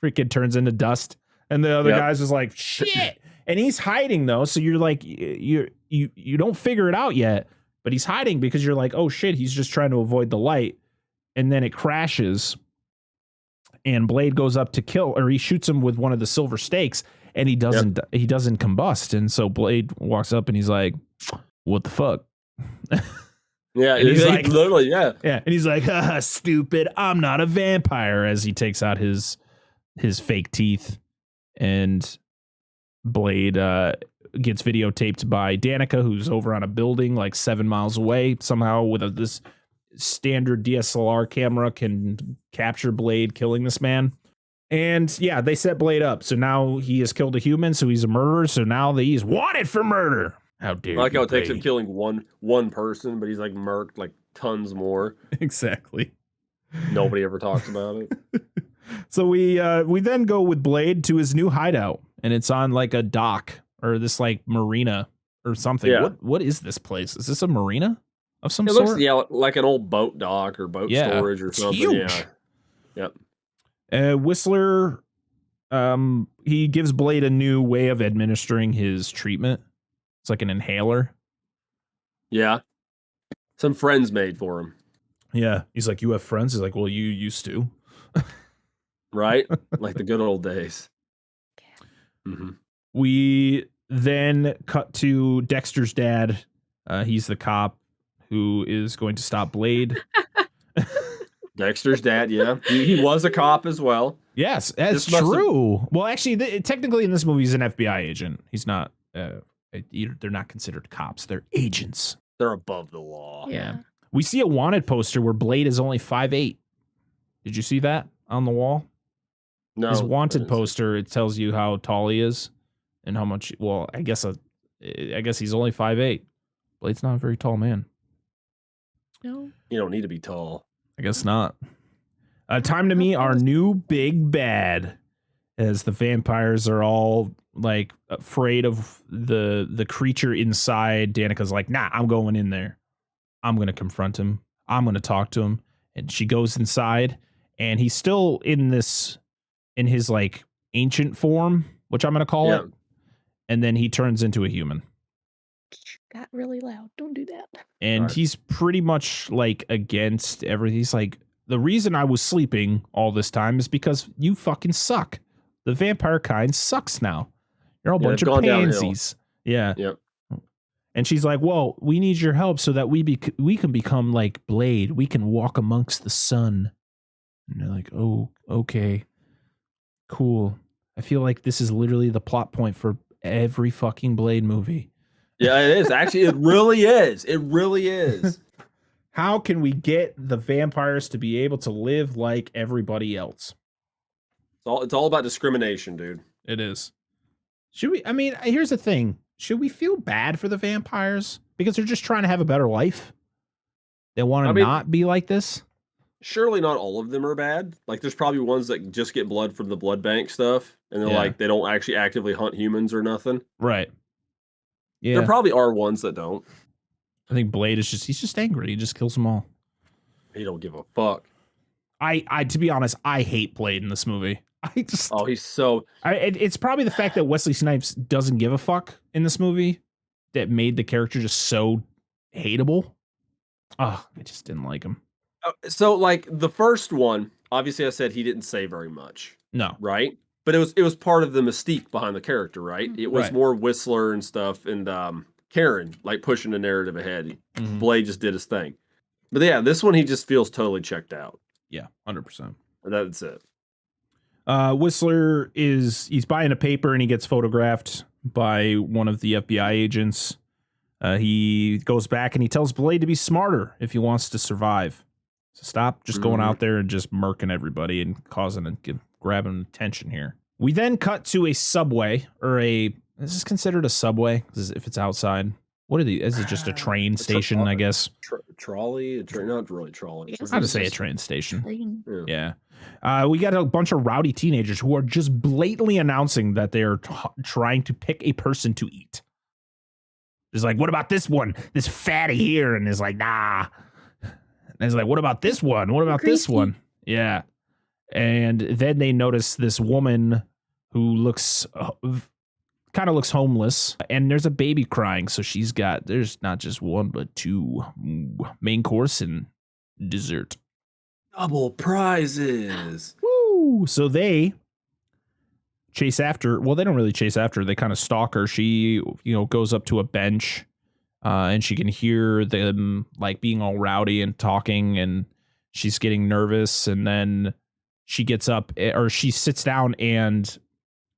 freaking turns into dust. And the other guy's just like, shit. And he's hiding though. So you're like, you don't figure it out yet, but he's hiding because you're like, oh shit, he's just trying to avoid the light. And then it crashes and Blade goes up to kill, or he shoots him with one of the silver stakes and he doesn't combust. And so Blade walks up and he's like, what the fuck? Yeah, and he's like, literally, and he's like, stupid, I'm not a vampire, as he takes out his fake teeth. And Blade gets videotaped by Danica, who's over on a building like 7 miles away. Somehow with this standard DSLR camera can capture Blade killing this man. And yeah, they set Blade up. So now he has killed a human, so he's a murderer. So now he's wanted for murder. How dare you? I like how it takes him killing one person, but he's like murked like tons more. Exactly. Nobody ever talks about it. So we then go with Blade to his new hideout, and it's on like a dock or this like marina or something. Yeah. What is this place? Is this a marina of some sort? Looks like an old boat dock or boat storage or something. Huge. Yeah. Yep. Whistler, he gives Blade a new way of administering his treatment. It's like an inhaler. Yeah. Some friends made for him. Yeah. He's like, you have friends? He's like, well, you used to. Right? Like the good old days. Mm-hmm. We then cut to Dexter's dad. He's the cop who is going to stop Blade. Dexter's dad, yeah. He was a cop as well. Yes, that's true. Well, actually, technically in this movie, he's an FBI agent. He's not, they're not considered cops. They're agents. They're above the law. Yeah. We see a wanted poster where Blade is only 5'8". Did you see that on the wall? No. His wanted poster, it tells you how tall he is and how much, well, I guess he's only 5'8". Blade's not a very tall man. No. You don't need to be tall. I guess not. Time to meet our new big bad, as the vampires are all like afraid of the creature inside. Danica's like, nah, I'm going in there. I'm going to confront him. I'm going to talk to him. And she goes inside, and he's still in his like ancient form, which I'm going to call it. And then he turns into a human. Got really loud. Don't do that. And he's pretty much like against everything. He's like, the reason I was sleeping all this time is because you fucking suck. The vampire kind sucks now. You're all a bunch of pansies. Yeah. Yep. And she's like, well, we need your help so that we can become like Blade. We can walk amongst the sun. And they're like, oh, okay. Cool. I feel like this is literally the plot point for every fucking Blade movie. Yeah, it is. Actually, it really is. It really is. How can we get the vampires to be able to live like everybody else? It's all about discrimination, dude. It is. Should we? I mean, here's the thing. Should we feel bad for the vampires because they're just trying to have a better life? They want to not be like this? Surely not all of them are bad. Like, there's probably ones that just get blood from the blood bank stuff, and they're like, they don't actually actively hunt humans or nothing. Right. Yeah. There probably are ones that don't. I think Blade is he's just angry. He just kills them all. He don't give a fuck. I to be honest, I hate Blade in this movie. He's so... It's probably the fact that Wesley Snipes doesn't give a fuck in this movie that made the character just so hateable. Oh, I just didn't like him. So, like, the first one, obviously I said he didn't say very much. No. Right? But it was part of the mystique behind the character, right? It was more Whistler and stuff, and Karen, like, pushing the narrative ahead. Mm-hmm. Blade just did his thing. But yeah, this one he just feels totally checked out. Yeah, 100%. That's it. Whistler he's buying a paper and he gets photographed by one of the FBI agents. He goes back and he tells Blade to be smarter if he wants to survive. So stop just going out there and just murking everybody and grabbing attention here. We then cut to a subway is this considered a subway? If it's outside, what are is it just a train station, I guess? Trolley? Not really trolley. I'd just say a train station. Train. Yeah. We got a bunch of rowdy teenagers who are just blatantly announcing that they're trying to pick a person to eat. It's like, what about this one? This fatty here. And it's like, nah. And it's like, what about this one? What about this one? Yeah. And then they notice this woman who kind of looks homeless, and there's a baby crying. So there's not just one, but two main course and dessert. Double prizes. Woo! So they chase after. Well, they don't really chase after her. They kind of stalk her. She, goes up to a bench, and she can hear them like being all rowdy and talking, and she's getting nervous. And then she gets up, or she sits down, and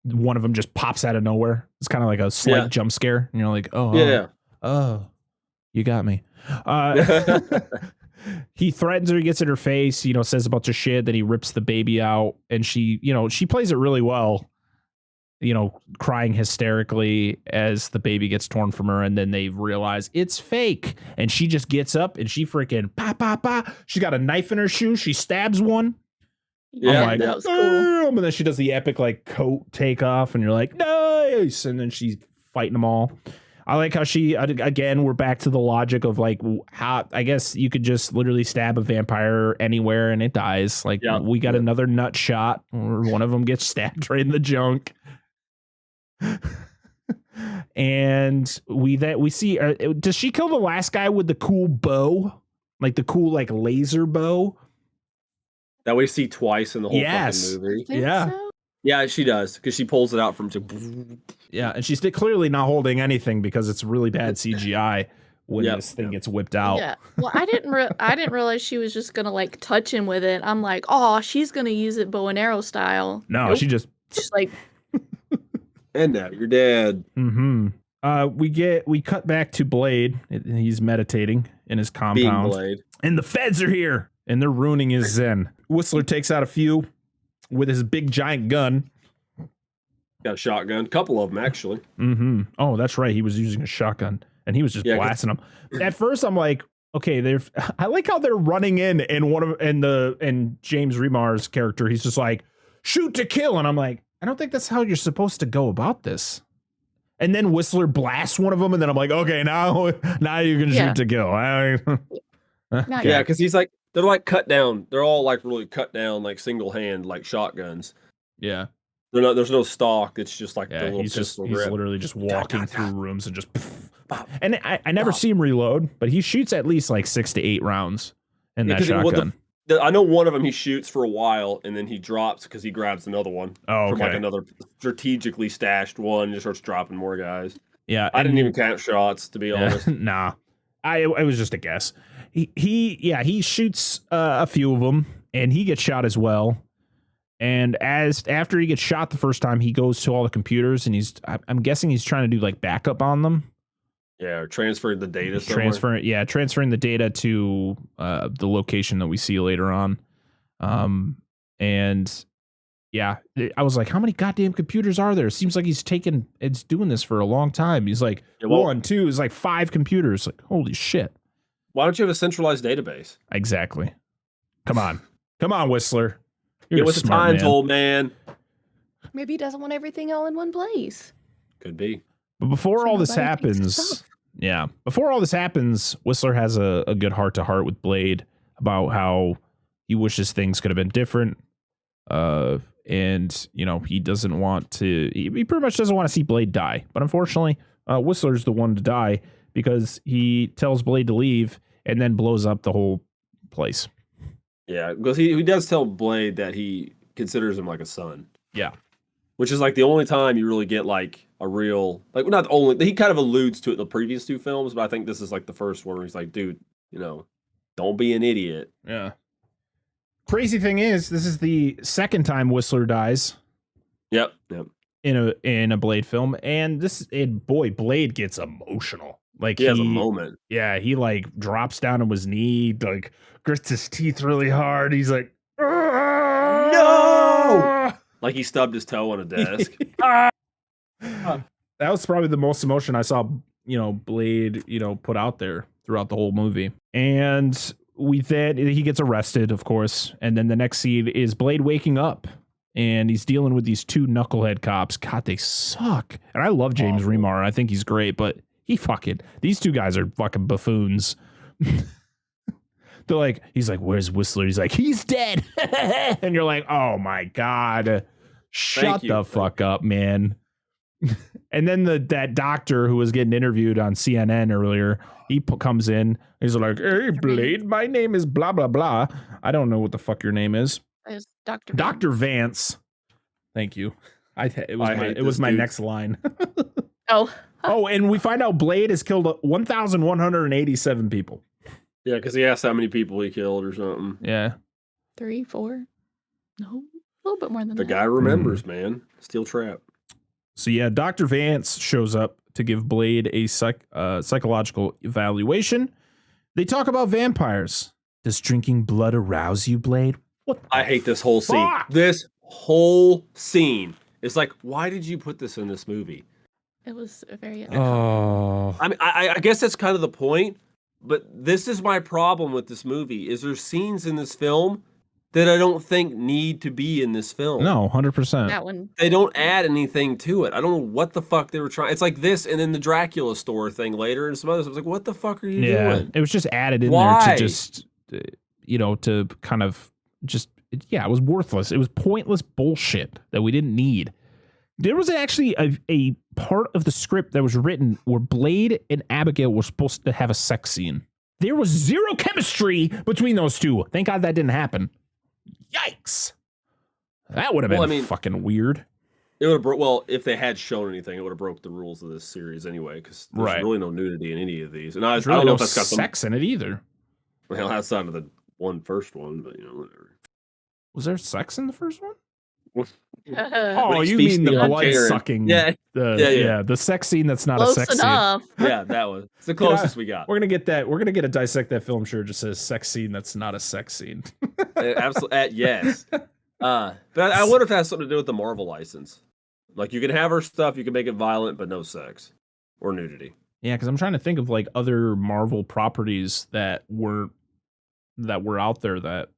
one of them just pops out of nowhere. It's kind of like a slight jump scare, and you're like, oh, you got me. He threatens her, he gets in her face, says a bunch of shit, then he rips the baby out, and she plays it really well, crying hysterically as the baby gets torn from her, and then they realize it's fake, and she just gets up, and she freaking she's got a knife in her shoe, she stabs one. Yeah, that was cool. And then she does the epic like coat takeoff, and you're like, nice, and then she's fighting them all. I like how we're back to the logic of like how I guess you could just literally stab a vampire anywhere and it dies. Like we got another nut shot, or one of them gets stabbed right in the junk. And we see, does she kill the last guy with the cool bow? Like the cool, like laser bow? That we see twice in the whole fucking movie. Yeah. So? Yeah, she does, because she pulls it out from. Yeah, and she's clearly not holding anything because it's really bad CGI when this thing gets whipped out. Yeah. Well, I didn't realize she was just gonna like touch him with it. I'm like, oh, she's gonna use it bow and arrow style. No, Nope. she just like. And now you're dead. Mm-hmm. We cut back to Blade. He's meditating in his compound. Being Blade. And the feds are here, and they're ruining his zen. Whistler takes out a few with his big giant gun. Got a shotgun. Couple of them, actually. Mm-hmm. Oh, that's right. He was using a shotgun, and he was just blasting them. At first, I'm like, okay, I like how they're running in, and James Remar's character, he's just like, shoot to kill, and I'm like, I don't think that's how you're supposed to go about this. And then Whistler blasts one of them, and then I'm like, okay, now you can shoot to kill. Yeah, because he's like, they're like cut down. They're all like really cut down, like single hand, like shotguns. Yeah. There's no stock. It's just like the little he's pistol grip. He's literally just walking through rooms and just. And I never see him reload, but he shoots at least like 6 to 8 rounds in that shotgun. I know one of them he shoots for a while and then he drops because he grabs another one from like another strategically stashed one and just starts dropping more guys. Yeah, I didn't even count shots, to be honest. Nah, it was just a guess. He shoots a few of them and he gets shot as well. And after he gets shot the first time, he goes to all the computers and I'm guessing he's trying to do like backup on them. Yeah, or transferring the data transferring the data to the location that we see later on. And yeah, I was like, how many goddamn computers are there? It seems like it's doing this for a long time. He's like, 1, 2, is like 5 computers. Like, holy shit. Why don't you have a centralized database? Exactly. Come on, Whistler. Get with the times, old man. Maybe he doesn't want everything all in one place. Could be. But before all this happens, Whistler has a good heart-to-heart with Blade about how he wishes things could have been different. And, he doesn't want to... He pretty much doesn't want to see Blade die. But unfortunately, Whistler's the one to die because he tells Blade to leave and then blows up the whole place. Yeah, because he does tell Blade that he considers him like a son. Yeah. Which is like the only time you really get like a real, like, not only, he kind of alludes to it in the previous 2 films, but I think this is like the first one where he's like, dude, don't be an idiot. Yeah. Crazy thing is, this is the second time Whistler dies. Yep. In a Blade film, and Blade gets emotional. Like he has a moment. Yeah, he like drops down on his knee, like grits his teeth really hard. He's like, no! Like he stubbed his toe on a desk. That was probably the most emotion I saw, Blade, put out there throughout the whole movie. And he gets arrested, of course. And then the next scene is Blade waking up and he's dealing with these 2 knucklehead cops. God, they suck. And I love James Remar. I think he's great, but these 2 guys are fucking buffoons. They're like, he's like, where's Whistler? He's like, he's dead. And you're like, oh my God, shut the fuck up, man. And then that doctor who was getting interviewed on CNN earlier, he comes in. He's like, hey, Blade, my name is blah, blah, blah. I don't know what the fuck your name is. It's Dr. Dr. Vance. Thank you. It was my next line. Oh, and we find out Blade has killed 1,187 people. Yeah, because he asked how many people he killed or something. Yeah. 3, 4. No, a little bit more than that. The guy remembers, man. Steel trap. So yeah, Dr. Vance shows up to give Blade a psychological evaluation. They talk about vampires. Does drinking blood arouse you, Blade? What? I hate this whole scene. This whole scene. It's like, why did you put this in this movie? It was very... Oh. I mean, I guess that's kind of the point, but this is my problem with this movie, is there's scenes in this film that I don't think need to be in this film. No, 100%. That one. They don't add anything to it. I don't know what the fuck they were trying. It's like this and then the Dracula store thing later and some others. I was like, what the fuck are you doing? It was just added in there to just, to kind of just, it was worthless. It was pointless bullshit that we didn't need. There was actually a part of the script that was written where Blade and Abigail were supposed to have a sex scene. There was zero chemistry between those two. Thank God that didn't happen. Yikes. That would have been fucking weird. It would have broke. Well, if they had shown anything, it would have broke the rules of this series anyway, because there's really no nudity in any of these. And I really don't know no if that's got sex in it either. Well, outside of the first one, but whatever. Was there sex in the first one? Oh, you mean the blood sucking? Yeah. The sex scene that's not Close a sex enough. scene. Yeah, that was it's the closest we got. We're gonna get that. We're gonna get a Dissect That film shirt just says sex scene that's not a sex scene. Absolutely, yes. But I wonder if that has something to do with the Marvel license. Like you can have her stuff, you can make it violent, but no sex or nudity. Yeah, because I'm trying to think of like other Marvel properties that were out there that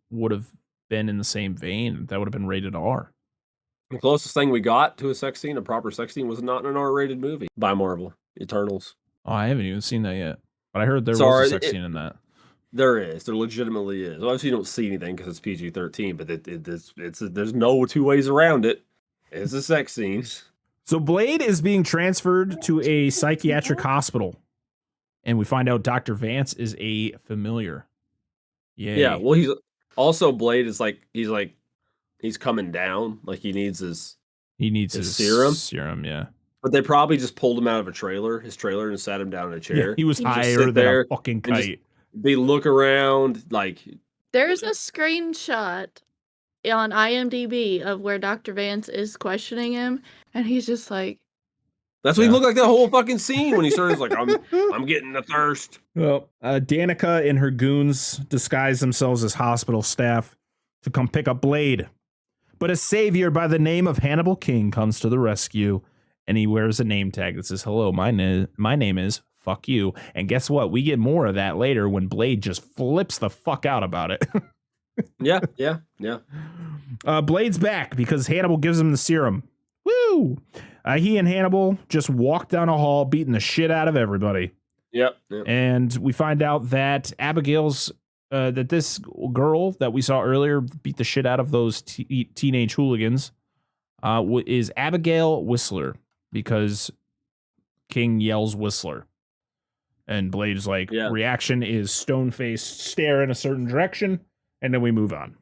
would have been in the same vein. That would have been rated R. The closest thing we got to a sex scene, a proper sex scene, was not in an R-rated movie by Marvel, Eternals. Oh, I haven't even seen that yet, but I heard there was a sex scene in that. There is. There legitimately is. Well, obviously, you don't see anything because it's PG-13, but there's no two ways around it. It's a sex scene. So Blade is being transferred to a psychiatric hospital, and we find out Dr. Vance is a familiar. Yay. Yeah. Well, he's also Blade is he's coming down. Like he needs his serum. Serum, yeah. But they probably just pulled him out of his trailer, and sat him down in a chair. Yeah, he was higher than a fucking kite. They look around like. There's a screenshot on IMDb of where Dr. Vance is questioning him, and he's just like. That's what he looked like that whole fucking scene when he started like, I'm getting the thirst. Well, Danica and her goons disguise themselves as hospital staff to come pick up Blade. But a savior by the name of Hannibal King comes to the rescue, and he wears a name tag that says, "Hello, my name is fuck you." And guess what? We get more of that later when Blade just flips the fuck out about it. Yeah. Blade's back because Hannibal gives him the serum. Woo! He and Hannibal just walk down a hall beating the shit out of everybody. Yep. And we find out that Abigail's that this girl that we saw earlier beat the shit out of those teenage hooligans is Abigail Whistler, because King yells Whistler. And Blade's reaction is stone-faced stare in a certain direction, and then we move on.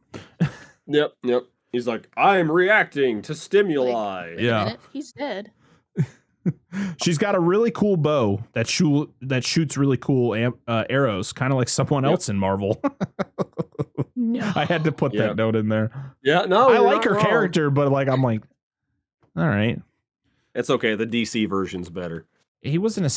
Yep. He's like, I'm reacting to stimuli. Yeah. He's dead. She's got a really cool bow that shoots really cool arrows, kind of like someone else in Marvel. No. I had to put that note in there. Yeah, no, I like her character, but I'm like, all right. It's okay. The DC version's better. He wasn't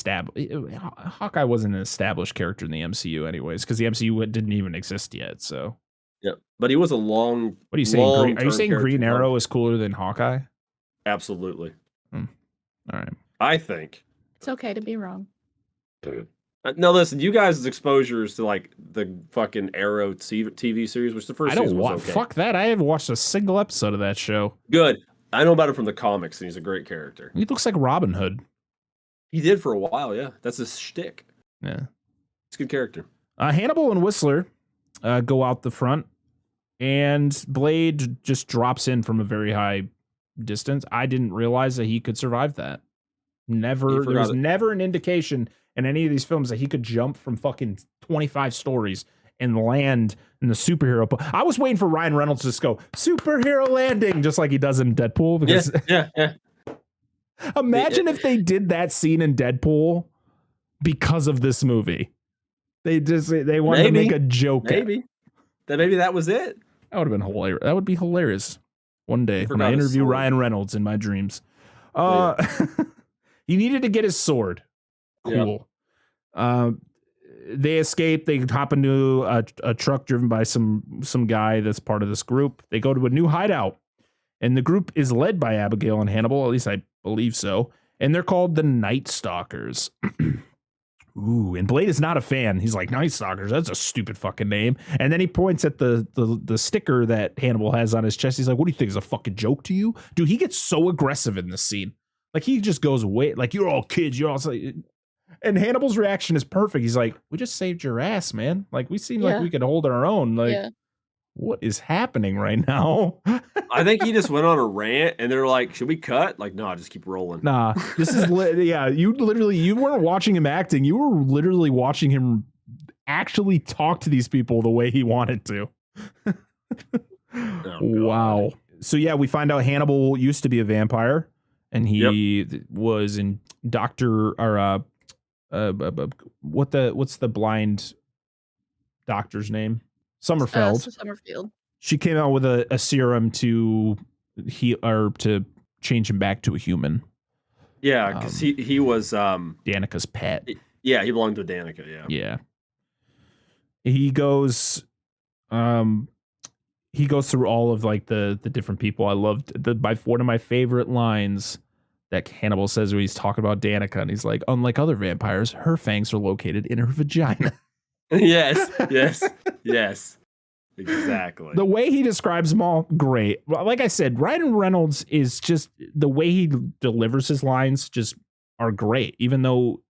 Hawkeye wasn't an established character in the MCU anyways, because the MCU didn't even exist yet, so. Yeah, but he was a long. What are you saying? Are you saying Green Arrow is cooler than Hawkeye? Absolutely. All right. I think it's okay to be wrong. No, listen. You guys' exposures to like the fucking Arrow TV series, which the first season was okay. Fuck that. I haven't watched a single episode of that show. Good. I know about it from the comics, and he's a great character. He looks like Robin Hood. He did for a while. Yeah, that's his shtick. Yeah, it's a good character. Hannibal and Whistler go out the front, and Blade just drops in from a very high distance. I didn't realize that he could survive that. There was never an indication in any of these films that he could jump from fucking 25 stories and land in the superhero. I was waiting for Ryan Reynolds to just go superhero landing, just like he does in Deadpool. Because yeah. Imagine if they did that scene in Deadpool because of this movie. They wanted to make a joke. Maybe that was it. That would have been hilarious. That would be hilarious. One day when I interview Ryan Reynolds in my dreams. He needed to get his sword. Cool. Yep. They escape. They hop into a truck driven by some guy that's part of this group. They go to a new hideout, and the group is led by Abigail and Hannibal. At least I believe so. And they're called the Night Stalkers. Ooh, and Blade is not a fan. He's like, Night Stalkers, that's a stupid fucking name. And then he points at the sticker that Hannibal has on his chest. He's like, what do you think is a fucking joke to you? Dude, he gets so aggressive in this scene. Like, he just goes away. Like, you're all kids. You're all... And Hannibal's reaction is perfect. He's like, we just saved your ass, man. Like, we seem like we could hold our own. Like, what is happening right now? I think he just went on a rant, and they're like, "Should we cut?" Like, no, just keep rolling. Nah, this is you weren't watching him acting. You were literally watching him actually talk to these people the way he wanted to. Wow. So yeah, we find out Hannibal used to be a vampire, and he was in what's the blind doctor's name? Summerfeld. Summerfield. She came out with a serum to to change him back to a human. Yeah, because he was Danica's pet. Yeah, he belonged to Danica. Yeah. He goes through all of like the different people. I loved one of my favorite lines that Hannibal says where he's talking about Danica, and he's like, unlike other vampires, her fangs are located in her vagina. Yes. Exactly. The way he describes them all, great. Like I said, Ryan Reynolds is just, the way he delivers his lines just are great. Even though,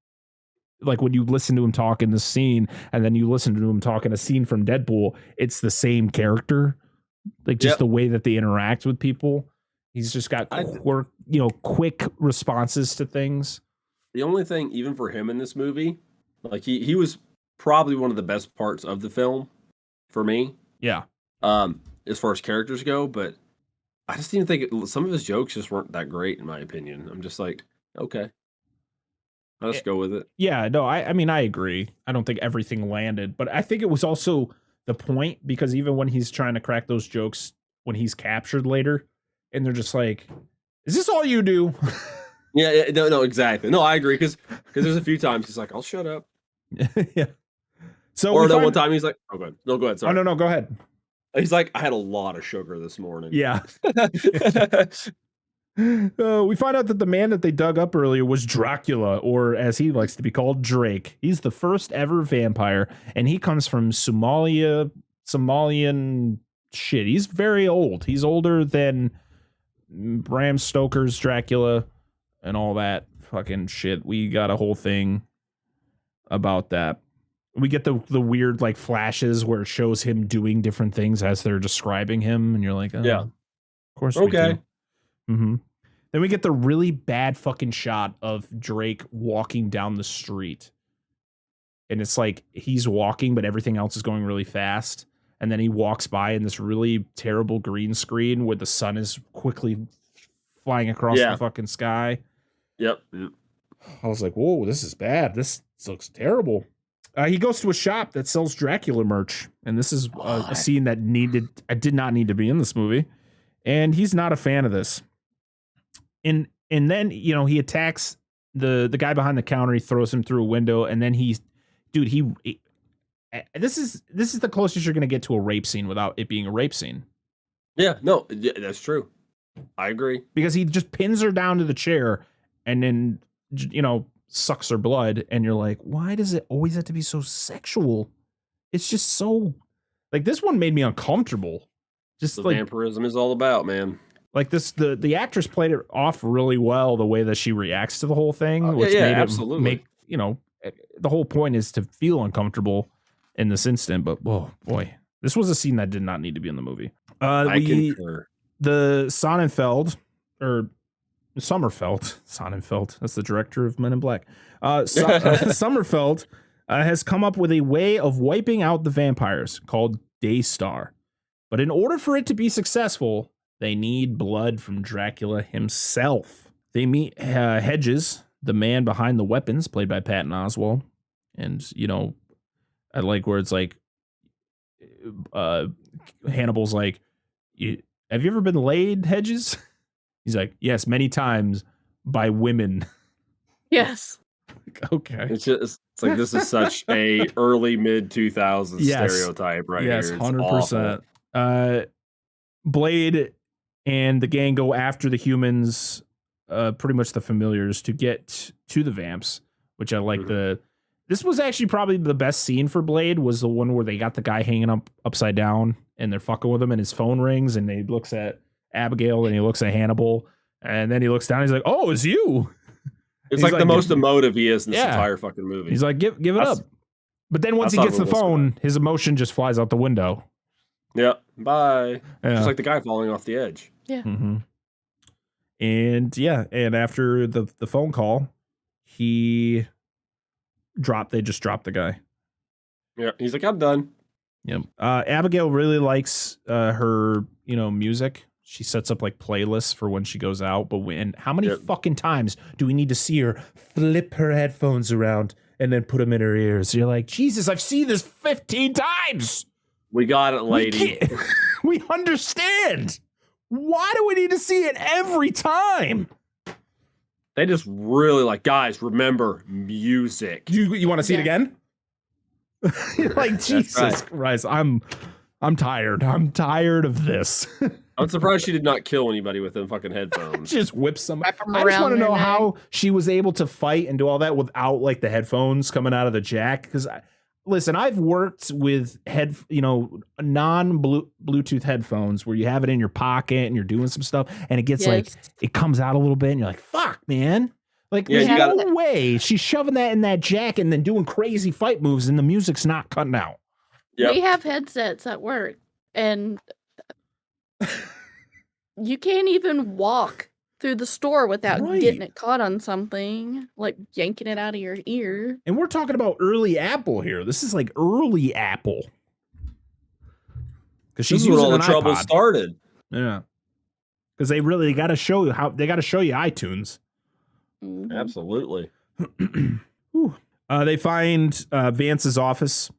like, when you listen to him talk in the scene and then you listen to him talk in a scene from Deadpool, it's the same character. Like, just the way that they interact with people. He's just got quick responses to things. The only thing, even for him in this movie, like he was probably one of the best parts of the film for me. Yeah. As far as characters go, but I just didn't think some of his jokes just weren't that great, in my opinion. I'm just like, okay, I'll just go with it. Yeah, no, I mean, I agree. I don't think everything landed, but I think it was also the point, because even when he's trying to crack those jokes, when he's captured later, and they're just like, is this all you do? Yeah, no, exactly. No, I agree, because there's a few times he's like, I'll shut up. Yeah. So or that one time he's like, oh, good. No, go ahead. Sorry. Oh, no, go ahead. He's like, I had a lot of sugar this morning. Yeah. We find out that the man that they dug up earlier was Dracula, or as he likes to be called, Drake. He's the first ever vampire, and he comes from Somalian shit. He's very old. He's older than Bram Stoker's Dracula and all that fucking shit. We got a whole thing about that. We get the weird like flashes where it shows him doing different things as they're describing him, and you're like, oh, yeah, of course, okay. We do. Mm-hmm. Then we get the really bad fucking shot of Drake walking down the street, and it's like he's walking, but everything else is going really fast, and then he walks by in this really terrible green screen where the sun is quickly flying across the fucking sky. Yep. I was like, whoa, this is bad. This looks terrible. He goes to a shop that sells Dracula merch, and this is a scene that did not need to be in this movie, and he's not a fan of this. And then he attacks the guy behind the counter. He throws him through a window, and then this is the closest you're gonna get to a rape scene without it being a rape scene. Yeah, no, that's true. I agree, because he just pins her down to the chair, and then sucks her blood, and you're like, why does it always have to be so sexual? It's just so, like, this one made me uncomfortable. Just the like vampirism is all about, man. Like this, the actress played it off really well, the way that she reacts to the whole thing, which made absolutely. It make the whole point is to feel uncomfortable in this instant. But oh boy, this was a scene that did not need to be in the movie. I concur. The Sonnenfeld or Sonnenfeld, that's the director of Men in Black. Sommerfeld has come up with a way of wiping out the vampires called Daystar. But in order for it to be successful, they need blood from Dracula himself. They meet Hedges, the man behind the weapons, played by Patton Oswalt. And, I like where it's like, Hannibal's like, have you ever been laid, Hedges? He's like, yes, many times by women. Yes. Okay. It's like, this is such a early mid 2000s stereotype right here. Yes, 100%. Blade and the gang go after the humans, pretty much the familiars, to get to the vamps, which I like. This was actually probably the best scene for Blade, was the one where they got the guy hanging upside down and they're fucking with him, and his phone rings and he looks at Abigail and he looks at Hannibal, and then he looks down, he's like, oh, it's you. It's like the most emotive he is in this entire fucking movie. He's like, give it up. But then once he gets the phone, his emotion just flies out the window. Yeah. Bye. Yeah. Just like the guy falling off the edge. Yeah. Mm-hmm. And after the phone call, they just dropped the guy. Yeah. He's like, I'm done. Yep. Abigail really likes her, music. She sets up like playlists for when she goes out. But how many fucking times do we need to see her flip her headphones around and then put them in her ears? You're like, Jesus, I've seen this 15 times. We got it, lady. We understand. Why do we need to see it every time? They just really like, guys, remember music. You want to see it again? You're like, Jesus Christ, I'm tired. I'm tired of this. I'm surprised she did not kill anybody with them fucking headphones. Just whip somebody. I just want to know how she was able to fight and do all that without like the headphones coming out of the jack. Because listen, I've worked with non-Bluetooth headphones where you have it in your pocket and you're doing some stuff and it gets like, it comes out a little bit and you're like, fuck, man. Like, there's no way she's shoving that in that jack and then doing crazy fight moves and the music's not cutting out. Yep. We have headsets at work and you can't even walk through the store without getting it caught on something, like yanking it out of your ear. And we're talking about early Apple here. This is like early Apple. Because she's using all the trouble started. Yeah. Because they got to show you iTunes. Mm-hmm. Absolutely. They find Vance's office.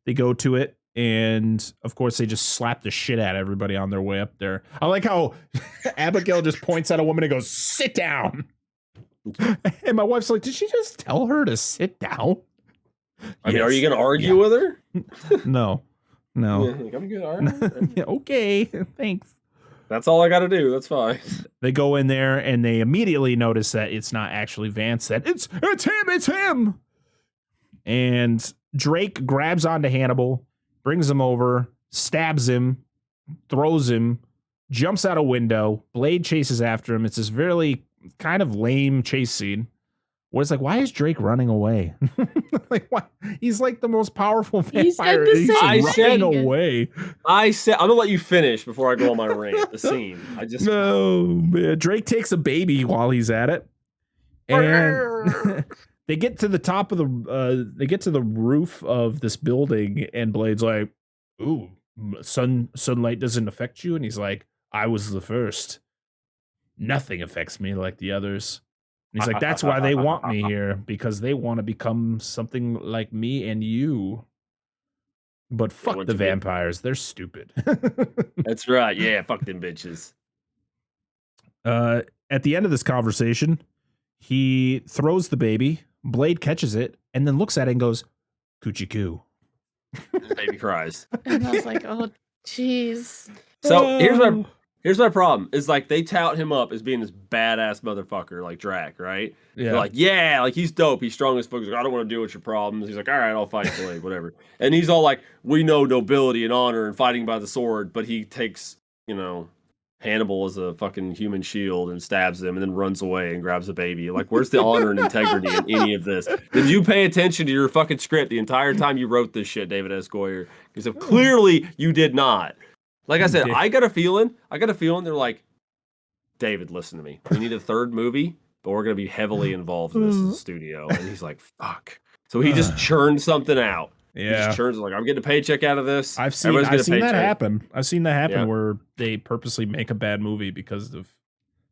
They go to it. And of course, they just slap the shit out of everybody on their way up there. I like how Abigail just points at a woman and goes, sit down. And my wife's like, did she just tell her to sit down? I mean, are you going to argue with her? No. Yeah, I'm good. Yeah, okay, thanks. That's all I got to do. That's fine. They go in there and they immediately notice that it's not actually Vance. That it's him. And Drake grabs onto Hannibal, brings him over, stabs him, throws him, jumps out a window. Blade chases after him. It's this very kind of lame chase scene where it's like, why is Drake running away? Like, why? He's like the most powerful vampire. He's running away. I'm gonna let you finish before I go on my rant. The scene. No, man. Drake takes a baby while he's at it, and they get to the top of the roof of this building, and Blade's like, "Ooh, sunlight doesn't affect you," and he's like, "I was the first. Nothing affects me like the others." And he's like, "That's why they want me here, because they want to become something like me and you. But fuck the vampires, they're stupid." That's right. Yeah, fuck them bitches. At the end of this conversation, he throws the baby. Blade catches it and then looks at it and goes, "Coochie coo." The baby cries. And I was like, oh, jeez. So here's my problem. Is like they tout him up as being this badass motherfucker like Drac, right? Yeah. They're like, yeah, like he's dope. He's strong as fuck. He's like, I don't want to deal with your problems. He's like, all right, I'll fight Blade, whatever. And he's all like, we know nobility and honor and fighting by the sword, but he takes, Hannibal as a fucking human shield and stabs him and then runs away and grabs a baby. Like, where's the honor and integrity in any of this? Did you pay attention to your fucking script the entire time you wrote this shit, David S. Goyer? Because clearly you did not. Like I said, I got a feeling they're like, David, listen to me. We need a third movie, but we're going to be heavily involved in this as a studio. And he's like, fuck. So he just churned something out. Yeah. He just churns like, I'm getting a paycheck out of this. I've seen that happen. I've seen that happen where they purposely make a bad movie because of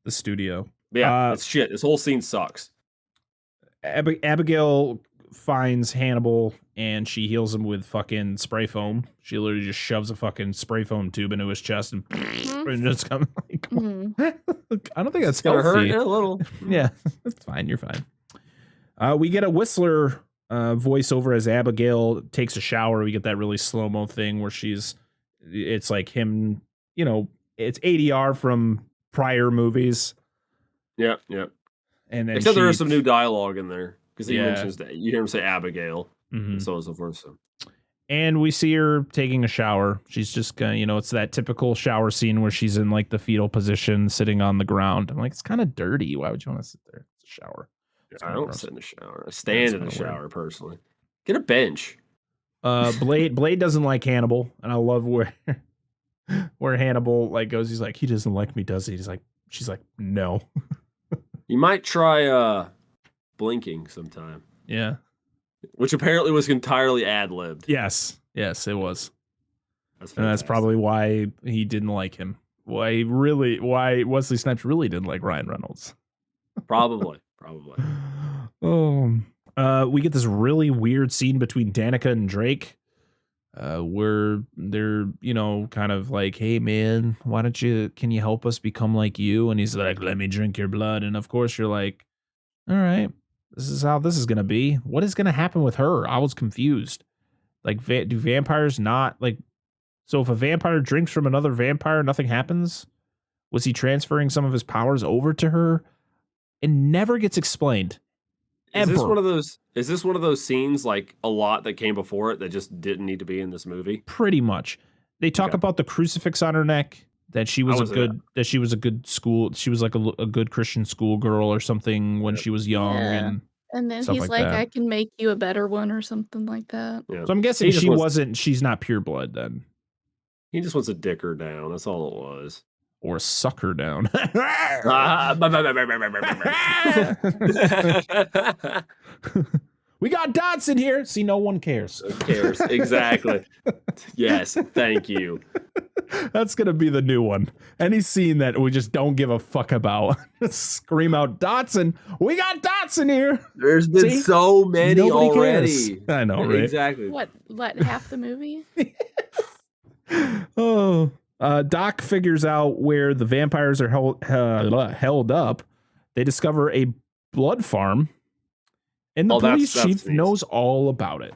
the studio. Yeah, it's shit. This whole scene sucks. Abigail finds Hannibal and she heals him with fucking spray foam. She literally just shoves a fucking spray foam tube into his chest and just comes like, I don't think that's gonna healthy. Hurt a little. Yeah, that's fine. You're fine. We get a Whistler voiceover as Abigail takes a shower. We get that really slow-mo thing where it's like him, it's ADR from prior movies. Yeah. And then except there is some new dialogue in there because he mentions that you hear him say Abigail and so on and so forth. So. And we see her taking a shower. She's just gonna, it's that typical shower scene where she's in like the fetal position, sitting on the ground. I'm like, it's kind of dirty. Why would you want to sit there? It's a shower. I don't sit in the shower. I stand in the shower personally. Get a bench. Blade doesn't like Hannibal, and I love where where Hannibal like goes, he's like, he doesn't like me, does he? He's like, she's like, no. You might try blinking sometime. Yeah. Which apparently was entirely ad-libbed. Yes, it was. That's and that's probably why he didn't like him. Why Wesley Snipes really didn't like Ryan Reynolds. Probably. We get this really weird scene between Danica and Drake, where they're, kind of like, hey man, can you help us become like you? And he's like, let me drink your blood. And of course you're like, all right, this is how this is going to be. What is going to happen with her? I was confused. Like, do vampires not like, so if a vampire drinks from another vampire, nothing happens? Was he transferring some of his powers over to her? It never gets explained. Is this one of those scenes like a lot that came before it that just didn't need to be in this movie? Pretty much. They talk about the crucifix on her neck, that she was a good school. She was like a good Christian schoolgirl or something when she was young. Yeah. And then he's like, I can make you a better one or something like that. Yeah. So I'm guessing she's not pure blood then. He just wants to dick her down. That's all it was. Or suck her down. We got dots in here. See, no one cares. Who cares? Exactly. Yes, thank you. That's going to be the new one. Any scene that we just don't give a fuck about. Scream out, Dotson. We got dots in here. There's been so many Nobody already. Cares. I know, right? Exactly. What, half the movie? Doc figures out where the vampires are held up. They discover a blood farm, and the police chief knows all about it.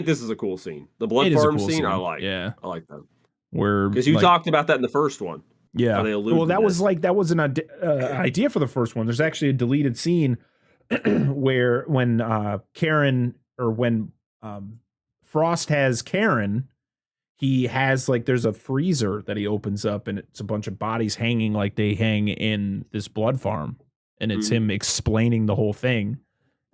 This is a cool scene. The blood farm scene, I like. Yeah, I like that. Because you talked about that in the first one. Yeah. Well, that was an idea for the first one. There's actually a deleted scene where when Karen or when Frost has Karen. He has there's a freezer that he opens up and it's a bunch of bodies hanging like they hang in this blood farm. And it's him explaining the whole thing.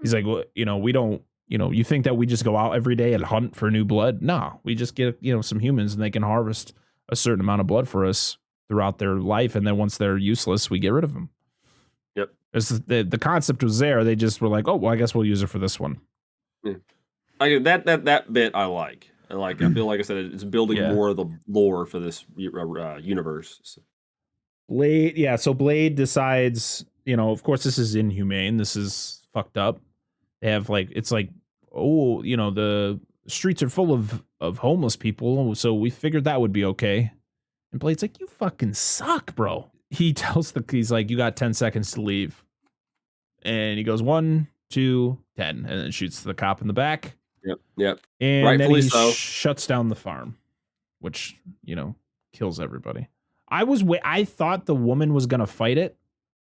He's like, well, we don't, you think that we just go out every day and hunt for new blood? No, we just get, some humans and they can harvest a certain amount of blood for us throughout their life. And then once they're useless, we get rid of them. Yep. The concept was there. They just were like, oh, well, I guess we'll use it for this one. Yeah. That bit I like. And I feel like I said, it's building more of the lore for this universe. So. Blade, so Blade decides, of course this is inhumane. This is fucked up. They have it's like, oh, the streets are full of homeless people, so we figured that would be okay. And Blade's like, you fucking suck, bro. He tells he's like, you got 10 seconds to leave. And he goes 1, 2, 10, and then shoots the cop in the back. Yep. And rightfully then he so. Shuts down the farm, which, kills everybody. I thought the woman was going to fight it,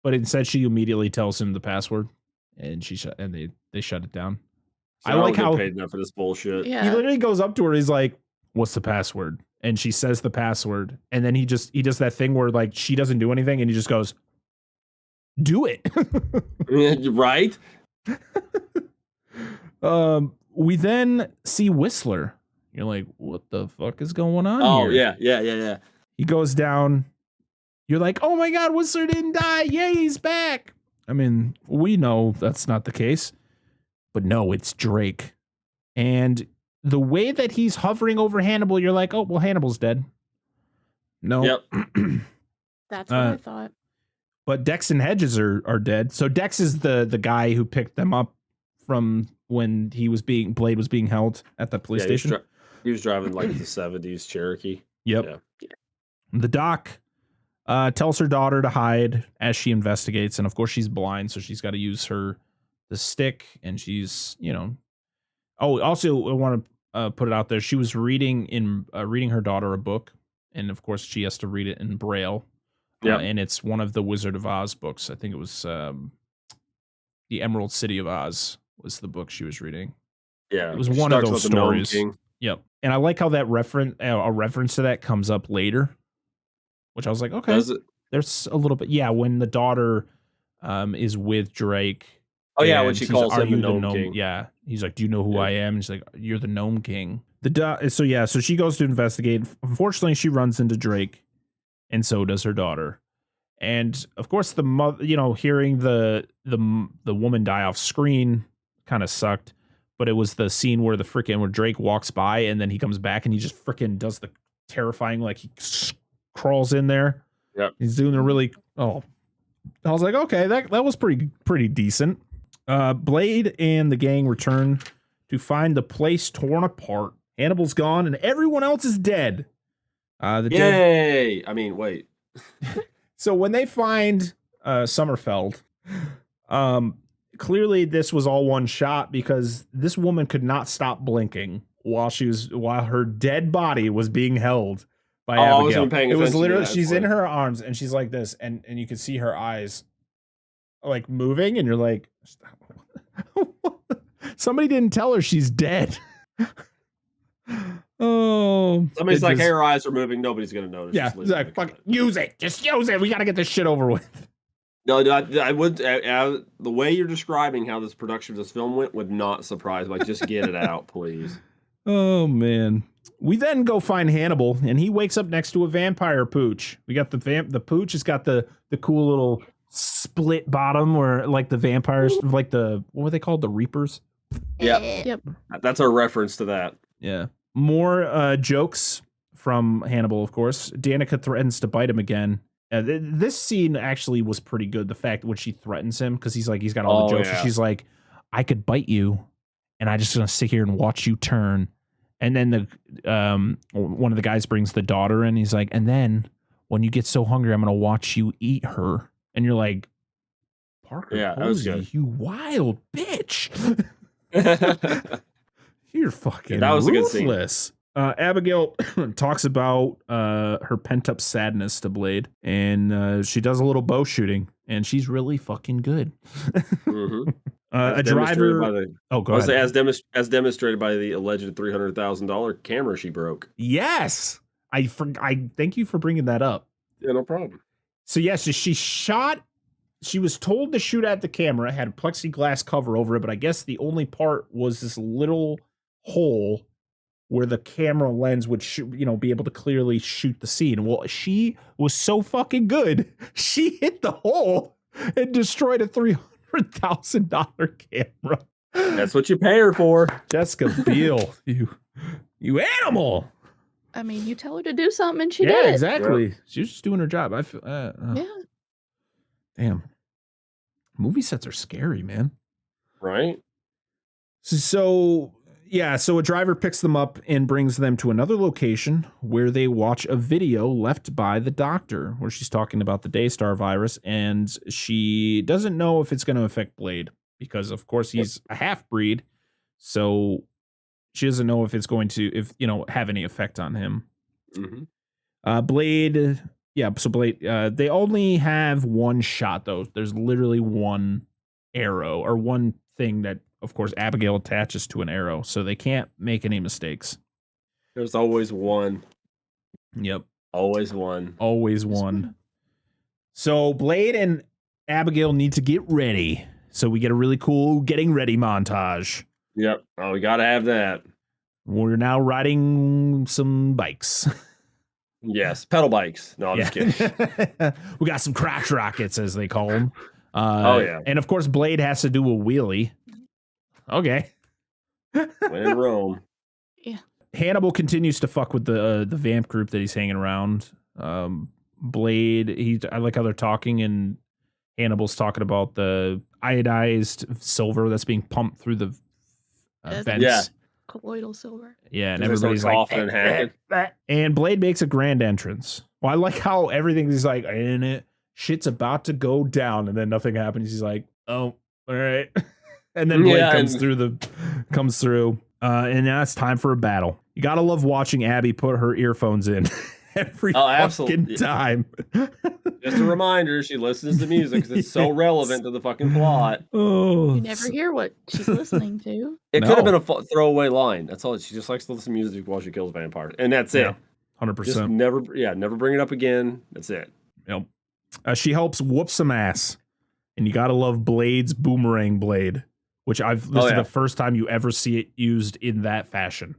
but instead she immediately tells him the password and they shut it down. So I like how paid enough for this bullshit. Yeah. He literally goes up to her. He's like, what's the password? And she says the password. And then he does that thing where she doesn't do anything. And he just goes, do it. Right. We then see Whistler. You're like, what the fuck is going on here? Yeah. He goes down. You're like, oh my God, Whistler didn't die. Yay, he's back. I mean, we know that's not the case. But no, it's Drake. And the way that he's hovering over Hannibal, you're like, oh, well, Hannibal's dead. No. Yep. That's what I thought. But Dex and Hedges are dead. So Dex is the guy who picked them up from when Blade was being held at the police station. He was driving the 70s Cherokee. Yep. Yeah. The doc tells her daughter to hide as she investigates, and of course she's blind, so she's got to use the stick, and she's Oh, also I want to put it out there. She was reading her daughter a book, and of course she has to read it in Braille. Yeah, and it's one of the Wizard of Oz books. I think it was The Emerald City of Oz was the book she was reading. Yeah, it was one of those stories. Yep, and I like how that a reference to that comes up later, which I was like, okay, does it? There's a little bit, when the daughter is with Drake. Oh yeah, when she calls him the Gnome King. Yeah, he's like, do you know who I am? And she's like, you're the Gnome King. So she goes to investigate. Unfortunately, she runs into Drake, and so does her daughter. And of course, the mother, hearing the woman die off screen kind of sucked. But it was the scene where where Drake walks by and then he comes back and he just freaking does the terrifying, like he crawls in there. Yep. He's doing I was like, okay, that was pretty decent. Blade and the gang return to find the place torn apart. Hannibal's gone and everyone else is dead. Yay! I mean, wait. So when they find Sommerfeld, clearly this was all one shot because this woman could not stop blinking while her dead body was being held by Abigail. I wasn't paying attention. It was literally she's in her arms and she's like this, and you can see her eyes like moving, and you're like, somebody didn't tell her she's dead. Oh, somebody's like, hey, her eyes are moving. Nobody's gonna notice. Yeah, like, fuck, use it. Just use it. We gotta get this shit over with. No, I would. The way you're describing how this production of this film would not surprise me. Like, just get it out, please. Oh man. We then go find Hannibal, and he wakes up next to a vampire pooch. We got the pooch has got the cool little split bottom where like the vampires, like what were they called? The Reapers. Yep. That's a reference to that. Yeah. More jokes from Hannibal, of course. Danica threatens to bite him again. This scene actually was pretty good. The fact when she threatens him, because he's got all the jokes. Yeah. She's like, I could bite you, and I'm just gonna sit here and watch you turn. And then one of the guys brings the daughter in. He's like, and then when you get so hungry, I'm gonna watch you eat her. And you're like, Parker, that was good. You wild bitch. You're fucking that was ruthless. A good scene. Abigail talks about her pent up sadness to Blade, and she does a little bow shooting, and she's really fucking good. Mm-hmm. A driver. Go ahead. As demonstrated by the alleged $300,000 camera she broke. Yes, I thank you for bringing that up. Yeah, no problem. So yes, she shot. She was told to shoot at the camera. It had a plexiglass cover over it, but I guess the only part was this little hole where the camera lens would be able to clearly shoot the scene. Well, she was so fucking good. She hit the hole and destroyed a $300,000 camera. That's what you pay her for. Jessica Biel, you animal. I mean, you tell her to do something and she did it. Exactly. Yeah. She was just doing her job. I feel yeah. Damn. Movie sets are scary, man. Right? So a driver picks them up and brings them to another location where they watch a video left by the doctor where she's talking about the Daystar virus, and she doesn't know if it's going to affect Blade because, of course, he's a half-breed, so she doesn't know if it's going to have any effect on him. Mm-hmm. Blade, they only have one shot, though. There's literally one arrow or one thing that, of course, Abigail attaches to an arrow, so they can't make any mistakes. There's always one. Yep. Always one. Always one. So Blade and Abigail need to get ready. So we get a really cool getting ready montage. Yep. Oh, we got to have that. We're now riding some bikes. Yes, pedal bikes. No, I'm just kidding. We got some crotch rockets, as they call them. Yeah. And of course, Blade has to do a wheelie. Okay. When in Rome. Yeah. Hannibal continues to fuck with the vamp group that he's hanging around. Blade, I like how they're talking, and Hannibal's talking about the iodized silver that's being pumped through the vents. Yeah. Colloidal silver. Yeah, and everybody's like, and Blade makes a grand entrance. Well, I like how everything is like, in it, shit's about to go down, and then nothing happens. He's like, oh, all right. And then Blade comes through, and now it's time for a battle. You gotta love watching Abby put her earphones in every fucking time. Just a reminder, she listens to music because it's so relevant to the fucking plot. Oh, you never hear what she's listening to. It could have been a throwaway line. That's all. She just likes to listen to music while she kills vampires, and that's it. 100%. Just never bring it up again. That's it. Yep. She helps whoop some ass, and you gotta love Blade's boomerang blade, which this is the first time you ever see it used in that fashion.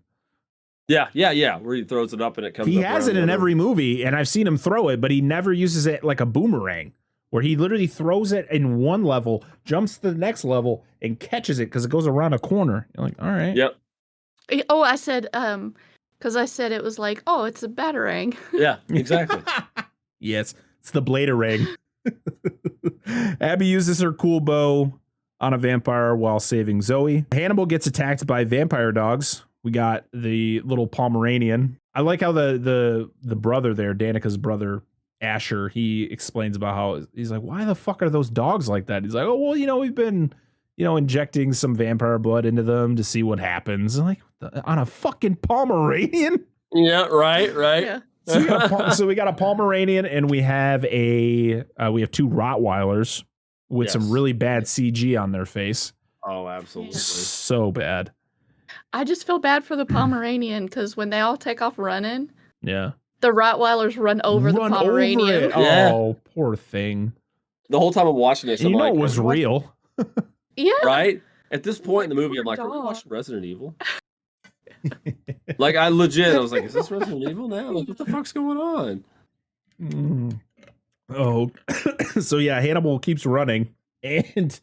Yeah. Where he throws it up and it comes. He up has around it in the other- every movie, and I've seen him throw it, but he never uses it like a boomerang, where he literally throws it in one level, jumps to the next level, and catches it because it goes around a corner. You're like, all right. Yep. Oh, I said, because I said it was like, oh, it's a batarang. Yeah. Exactly. Yes, it's the bladerang. Abby uses her cool bow on a vampire while saving Zoe. Hannibal gets attacked by vampire dogs. We got the little Pomeranian. I like how the brother there, Danica's brother, Asher, he explains about how he's like, why the fuck are those dogs like that? He's like, oh, well, we've been, injecting some vampire blood into them to see what happens. I'm like, on a fucking Pomeranian? Yeah, right. Yeah. So we got a Pomeranian, and we have two Rottweilers with some really bad CG on their face. Oh, absolutely. So bad. I just feel bad for the Pomeranian because when they all take off running, Yeah. the Rottweilers run over the Pomeranian. Over it. Yeah. Oh, poor thing. The whole time I'm watching this, And I'm like, it was real. Yeah. right? At this point in the movie, I'm like, are we watching Resident Evil? Like, I was like, is this Resident Evil now? Like, what the fuck's going on? Oh, so yeah, Hannibal keeps running, and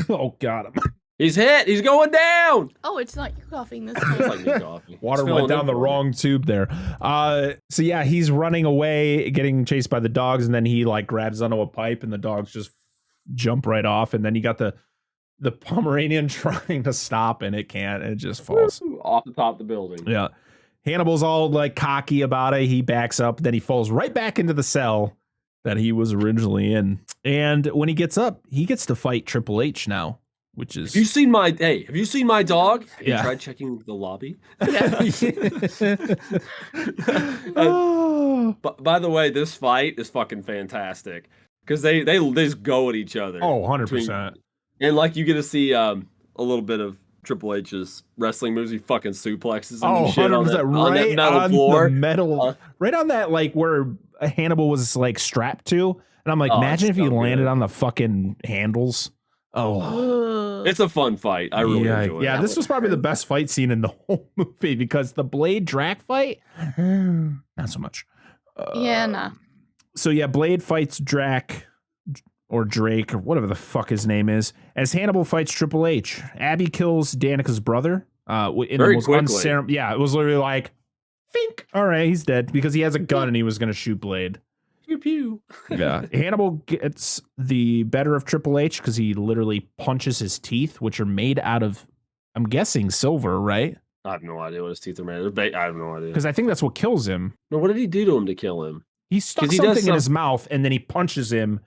oh god, He's hit. He's going down. Oh, it's not you coughing this It's time. like me coughing. water It's went filling down in the for me. wrong tube there. So yeah, he's running away, getting chased by the dogs, and then he like grabs onto a pipe, and the dogs just jump right off, and then you got the Pomeranian trying to stop, and it can't. It just falls Off the top of the building. Yeah. Hannibal's all like cocky about it. He backs up, then he falls right back into the cell that he was originally in. And when he gets up, he gets to fight Triple H now, which is Have you seen my dog? Have Yeah. you tried checking the lobby? Oh, But by the way, this fight is fucking fantastic because they just go at each other. 100%. And like you get to see a little bit of Triple H's wrestling moves. He fucking suplexes Oh, and shit on that right metal on floor. the metal, right on that, like where Hannibal was like strapped to. And I'm like, Oh, imagine if it's he so landed good. on the fucking handles. Oh, It's a fun fight. I really enjoy it. Yeah, this was probably the best fight scene in the whole movie because the Blade Drac fight, not so much. Nah. So yeah, Blade fights Drac or Drake or whatever the fuck his name is as Hannibal fights Triple H. Abby kills Danica's brother. In Very the most quickly. Yeah, it was literally like, think, all right, he's dead because he has a gun and he was going to shoot Blade. Pew pew. Yeah, Hannibal gets the better of Triple H because he literally punches his teeth, which are made out of, I'm guessing, silver, right? I have no idea what his teeth are made of. I have no idea. Because I think that's what kills him. No, what did he do to him to kill him? He stuck 'Cause he does something in his mouth and then he punches him,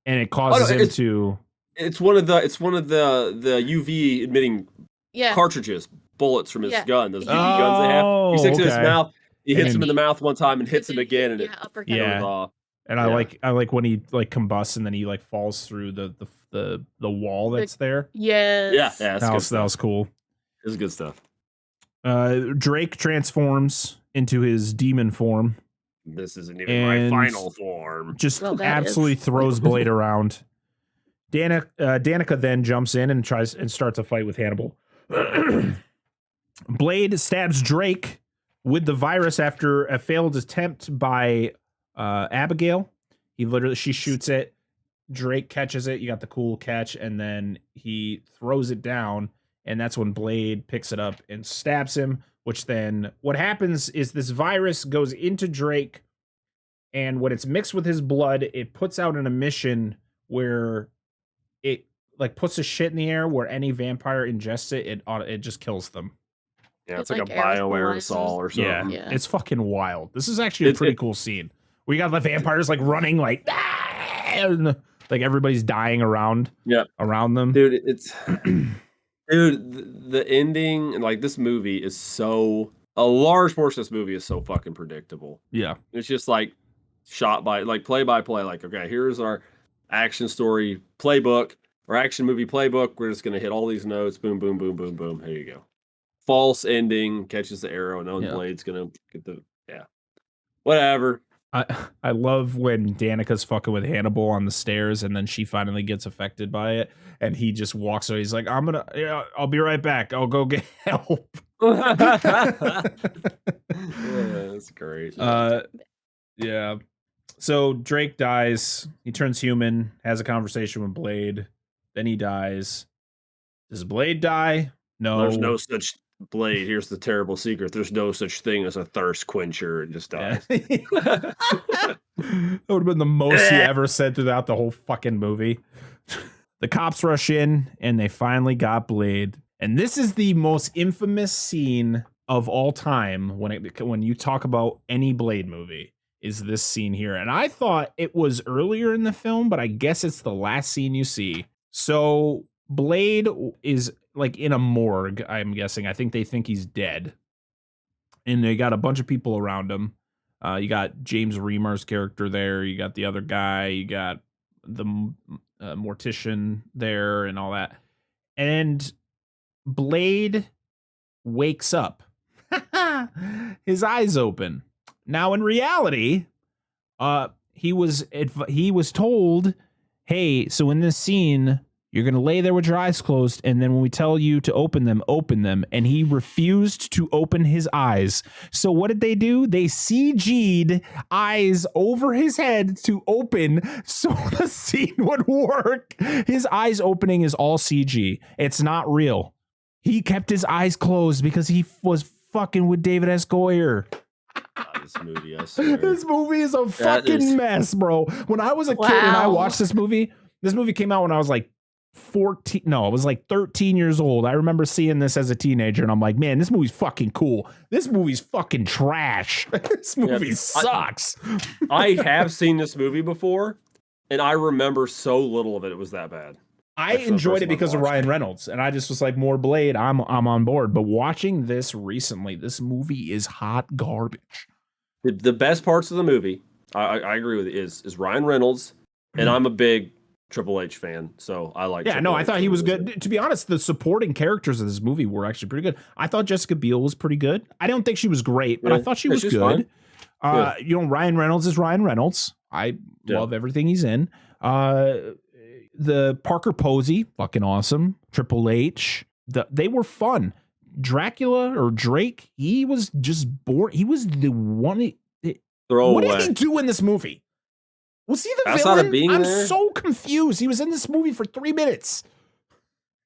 and it causes him it's- to. It's one of the UV emitting Yeah. cartridges, bullets from his Yeah. gun. Those UV Oh, guns they have. He sticks it in his okay. mouth. He hits And him in the mouth one time and hits him again, and it uppercut. Yeah. goes off. And I like when he like combusts and then he like falls through the wall that's there. Yes. Yeah, that's good That stuff. was cool. This is good stuff. Drake transforms into his demon form. This isn't even And my final form. Just Well, that absolutely is. throws Blade around. Danica then jumps in and tries and starts a fight with Hannibal. Blade stabs Drake with the virus after a failed attempt by Abigail. She shoots it. Drake catches it. You got the cool catch, and then he throws it down, and that's when Blade picks it up and stabs him. Which then, what happens is this virus goes into Drake, and when it's mixed with his blood, it puts out an emission where it like puts a shit in the air where any vampire ingests it, it just kills them. Yeah, it's It, like a like, bioaerosol or something. Yeah. It's fucking wild. This is actually a pretty cool scene. We got the vampires like running like, and, like everybody's dying around them. Dude, it's the ending, like this movie is so a large portion of this movie is so fucking predictable. Yeah. It's just like shot by like play by play, like, okay, here's our action story playbook or action movie playbook. We're just gonna hit all these notes, boom, boom, boom, boom, boom. Here you go. False ending, catches the arrow, and Blade's gonna get the whatever. I love when Danica's fucking with Hannibal on the stairs, and then she finally gets affected by it, and he just walks away. He's like, I'll be right back. I'll go get help. That's great. Yeah. So Drake dies. He turns human, has a conversation with Blade. Then he dies. Does Blade die? No. There's no such Blade. Here's the terrible secret. There's no such thing as a thirst quencher. And just dies. That would have been the most he ever said throughout the whole fucking movie. The cops rush in and they finally got Blade. And this is the most infamous scene of all time when you talk about any Blade movie, is this scene here. And I thought it was earlier in the film, but I guess it's the last scene you see. So Blade is like in a morgue, I'm guessing. I think they think he's dead. And they got a bunch of people around him. You got James Remar's character there. You got the other guy. You got the mortician there and all that. And Blade wakes up. His eyes open. Now, in reality, he was told, hey, so in this scene, you're going to lay there with your eyes closed, and then when we tell you to open them, and he refused to open his eyes. So what did they do? They CG'd eyes over his head to open so the scene would work. His eyes opening is all CG. It's not real. He kept his eyes closed because he was fucking with David S. Goyer. This movie, I swear. This movie is a fucking mess, bro. When I was a kid and I watched this movie came out when I was like 14. No, I was like 13 years old. I remember seeing this as a teenager and I'm like, man, this movie's fucking cool. This movie's fucking trash. This movie sucks. I have seen this movie before and I remember so little of it. It was that bad. I enjoyed it because of Ryan Reynolds, and I just was like, more Blade, I'm on board. But watching this recently, this movie is hot garbage. The best parts of the movie, I agree with it, is Ryan Reynolds, and I'm a big Triple H fan, so I like. Yeah, no, I thought he was good. To be honest, the supporting characters of this movie were actually pretty good. I thought Jessica Biel was pretty good. I don't think she was great, but I thought she was good. You know, Ryan Reynolds is Ryan Reynolds. I love everything he's in. The Parker Posey, fucking awesome. Triple H, they were fun. Dracula or Drake, he was just bored. He was the one. What did he do in this movie? Was he the villain? I'm so confused. He was in this movie for 3 minutes.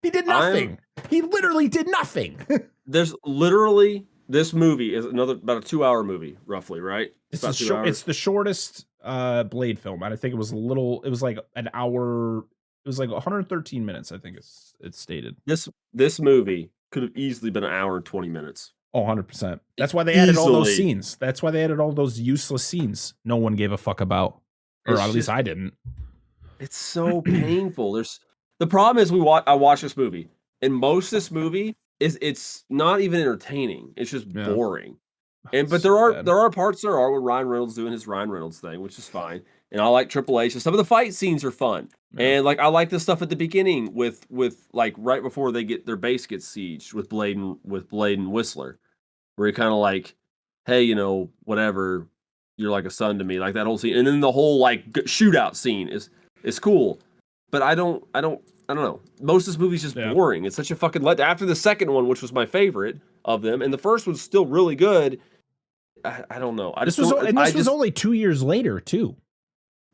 He did nothing. He literally did nothing. There's literally, this movie is about a 2-hour movie, roughly, right? It's the shortest Blade film. I think it was like an hour. It was like 113 minutes, I think it's stated. This movie could have easily been an hour and 20 minutes. Oh, 100%. That's why they added all those scenes. That's why they added all those useless scenes no one gave a fuck about. Or at least I didn't. It's so painful. The problem is I watched this movie, and most of this movie it's not even entertaining. It's just boring. But there are parts where Ryan Reynolds doing his Ryan Reynolds thing, which is fine. And I like Triple H. And some of the fight scenes are fun. Yeah. And like I like the stuff at the beginning with like right before their base gets sieged with Blade and Whistler, where he kind of like, hey, you know, whatever, you're like a son to me, like that whole scene. And then the whole like shootout scene is cool. But I don't know. Most of this movie's just boring. It's such a fucking after the second one, which was my favorite of them, and the first was still really good. I don't know. This was only 2 years later too.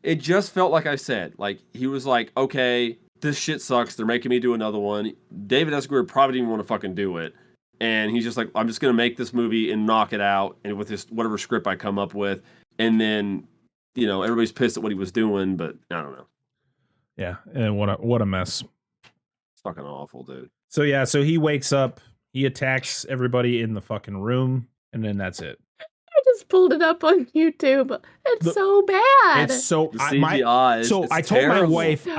It just felt like I said, like he was like, okay, this shit sucks. They're making me do another one. David S. Goyer probably didn't want to fucking do it. And he's just like, I'm just going to make this movie and knock it out. And with this, whatever script I come up with. And then, you know, everybody's pissed at what he was doing, but I don't know. Yeah. And what a mess. It's fucking awful, dude. So he wakes up, he attacks everybody in the fucking room. And then that's it. I just pulled it up on YouTube. It's so bad. It's so CGI. I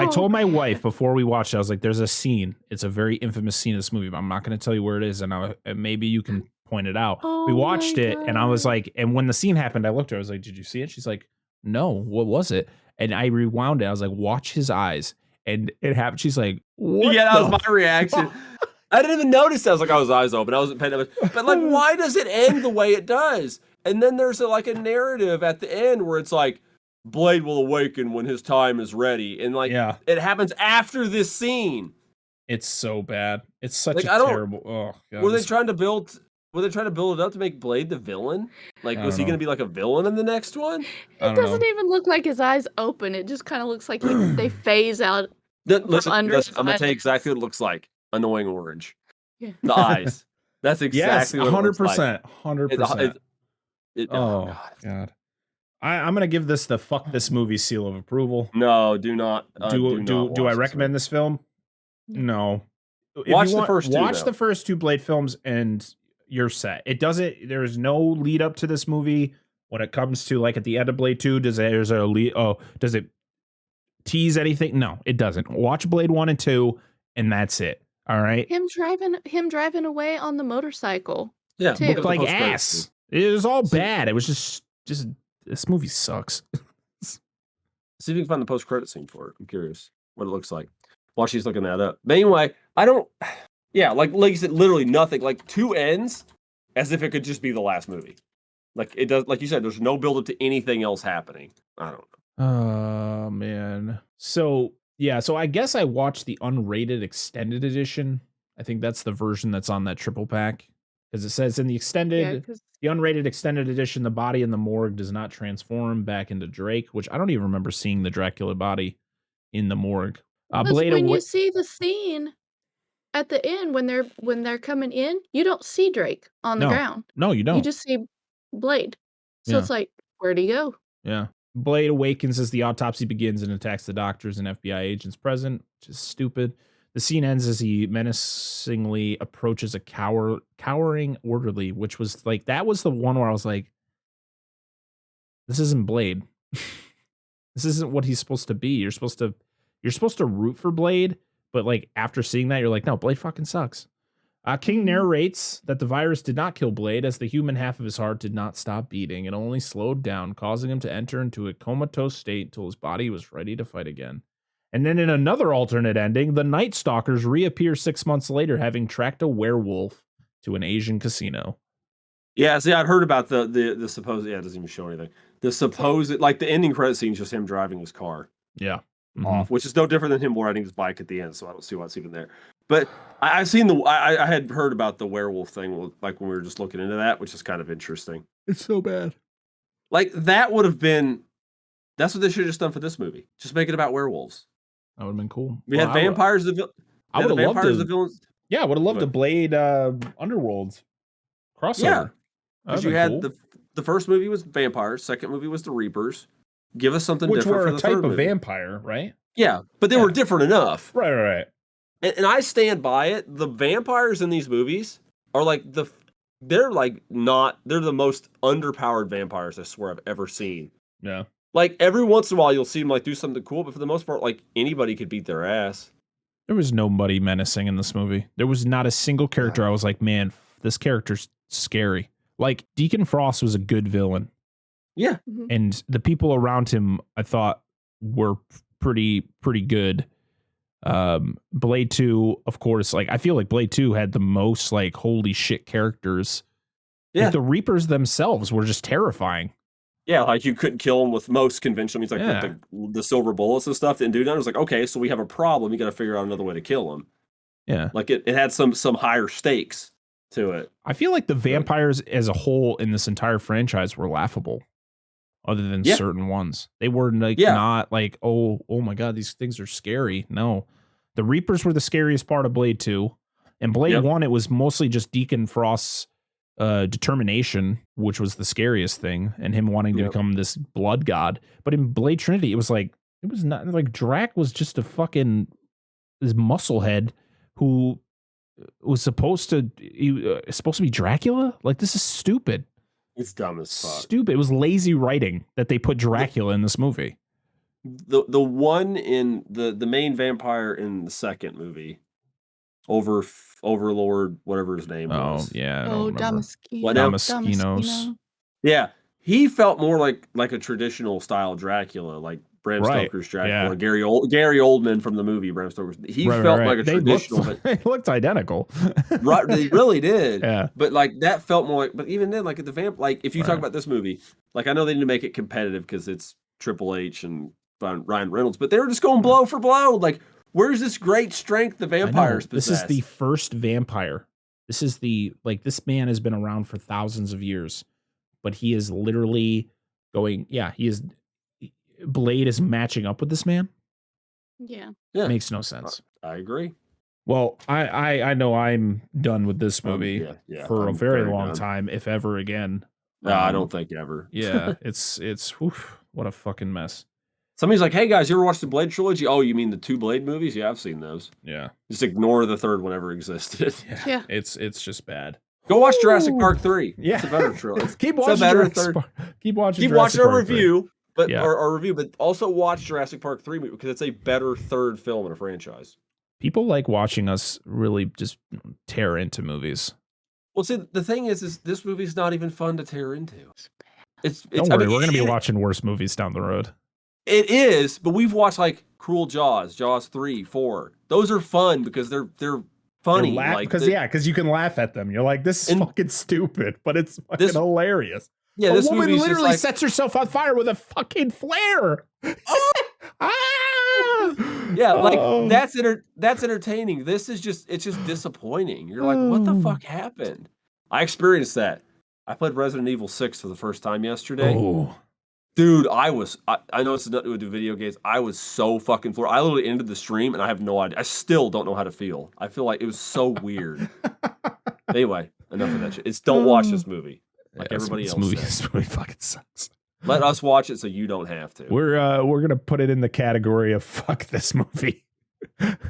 told my wife before we watched it, I was like, there's a scene. It's a very infamous scene in this movie, but I'm not going to tell you where it is, and maybe you can point it out. We watched it, and I was like, and when the scene happened, I looked at her, I was like, did you see it? She's like, no, what was it? And I rewound it. I was like, watch his eyes. And it happened. She's like, what? Yeah, that was my reaction. I didn't even notice that. I was like, his eyes open. I wasn't paying attention. But like, why does it end the way it does? And then there's like a narrative at the end where it's like, Blade will awaken when his time is ready. And like, it happens after this scene. It's so bad. It's such like, a terrible. Oh, God, were they trying to build it up to make Blade the villain? Like, was he going to be like a villain in the next one? It doesn't even look like his eyes open. It just kind of looks like they phase out. Listen, I'm going to tell you exactly what it looks like. Annoying orange. Yeah. The eyes. That's exactly what it looks like. 100%. Oh, God. I'm gonna give this the fuck this movie seal of approval. No, do not. Do I recommend this film? No. Watch the first two. Watch the first two Blade films, and you're set. There's no lead up to this movie when it comes to like at the end of Blade 2. Does it tease anything? No, it doesn't. Watch Blade 1 and 2, and that's it. All right. Him driving away on the motorcycle. Yeah, looked like ass. It was all bad. It was just this movie sucks. See if you can find the post-credit scene for it. I'm curious what it looks like while she's looking that up. But anyway, like you said, literally nothing. Like two ends as if it could just be the last movie. Like it does, like you said, there's no build-up to anything else happening. I don't know. Oh, man. So I guess I watched the unrated extended edition. I think that's the version that's on that triple pack. Because it says in the the unrated extended edition, the body in the morgue does not transform back into Drake, which I don't even remember seeing the Dracula body in the morgue. When you see the scene at the end when they're coming in, you don't see Drake on the ground. No, you don't. You just see Blade. So it's like, where'd he go? Yeah. Blade awakens as the autopsy begins and attacks the doctors and FBI agents present, which is stupid. The scene ends as he menacingly approaches a cowering orderly, which was like, that was the one where I was like, this isn't Blade. This isn't what he's supposed to be. You're supposed to root for Blade, but like after seeing that, you're like, no, Blade fucking sucks. King narrates that the virus did not kill Blade as the human half of his heart did not stop beating. It only slowed down, causing him to enter into a comatose state until his body was ready to fight again. And then in another alternate ending, the Night Stalkers reappear 6 months later, having tracked a werewolf to an Asian casino. Yeah, see, I'd heard about the supposed. Yeah, it doesn't even show anything. The supposed, like the ending credit scene is just him driving his car. Yeah. Off, which is no different than him riding his bike at the end. So I don't see what's even there. But I had heard about the werewolf thing, like when we were just looking into that, which is kind of interesting. It's so bad. Like that would have been. That's what they should have just done for this movie. Just make it about werewolves. That would have been cool. We had vampires. I would have loved the villains. Yeah, I would have loved a Blade Underworld crossover. Yeah, because you had the first movie was vampires, second movie was the Reapers. Give us something different for the third movie. Which were a type of vampire, right? Yeah, but they were different enough. Right. And I stand by it. The vampires in these movies are like they're the most underpowered vampires I swear I've ever seen. Yeah. Like every once in a while you'll see them like do something cool, but for the most part, like anybody could beat their ass. There was nobody menacing in this movie. There was not a single character I was like, man, this character's scary. Like Deacon Frost was a good villain. Yeah. And the people around him I thought were pretty good. Blade 2, of course, like I feel like Blade 2 had the most like holy shit characters. Yeah. Like, the Reapers themselves were just terrifying. Yeah, like you couldn't kill him with most conventional means, like with the silver bullets and stuff. Didn't do that. It was like, okay, so we have a problem. You got to figure out another way to kill him. Yeah, like it had some higher stakes to it. I feel like the vampires as a whole in this entire franchise were laughable, other than certain ones. They were like not like oh my god, these things are scary. No, the Reapers were the scariest part of Blade 2, and Blade 1 it was mostly just Deacon Frost's determination, which was the scariest thing, and him wanting to become this blood god. But in Blade Trinity, it was not like Drac was just a fucking this musclehead who was supposed to be Dracula. Like this is stupid. It's dumb as fuck. Stupid. It was lazy writing that they put Dracula in this movie. The one in the main vampire in the second movie. Overlord, whatever his name was. Yeah. Damaskinos. Yeah, he felt more like a traditional style Dracula, like Bram Right. Stoker's Dracula. Yeah. Gary Oldman from the movie Bram Stoker's. He Right, felt right, like a They traditional. they looked identical. Right, they really did. Yeah. But like that felt more like. But even then, like at the like if you talk Right. about this movie, like I know they need to make it competitive because it's Triple H and Ryan Reynolds, but they were just going blow for blow. Like, where's this great strength the vampires possess? This is the first vampire. This is this man has been around for thousands of years, but he is literally going. Yeah, Blade is matching up with this man. Yeah. Makes no sense. I agree. Well, I know I'm done with this movie for a very long time, if ever again. No, I don't think ever. Yeah, it's what a fucking mess. Somebody's like, "Hey guys, you ever watched the Blade trilogy?" Oh, you mean the 2 Blade movies? Yeah, I've seen those. Yeah. Just ignore the third one ever existed. Yeah. It's just bad. Go watch Jurassic Park 3. Yeah. It's a better trilogy. Keep watching Keep watching our review, but Yeah. our review, but also watch Jurassic Park 3 because it's a better third film in a franchise. People like watching us really just tear into movies. Well, see, the thing is this movie's not even fun to tear into. Don't worry, we're going to be watching worse movies down the road. It is, but we've watched like Cruel Jaws, Jaws 3, 4. Those are fun because they're funny. Because you can laugh at them. You're like, this is fucking stupid, but it's fucking hilarious. Yeah, a this woman movie's literally just sets herself on fire with a fucking flare. Yeah, that's entertaining. This is just disappointing. You're like, what the fuck happened? I experienced that. I played Resident Evil 6 for the first time yesterday. Oh. Dude, I know it's nothing to do with video games. I was so fucking floored. I literally ended the stream and I have no idea. I still don't know how to feel. I feel like it was so weird. Anyway, enough of that shit. Don't watch this movie. Like everybody else. This movie fucking sucks. Let us watch it so you don't have to. We're gonna put it in the category of fuck this movie.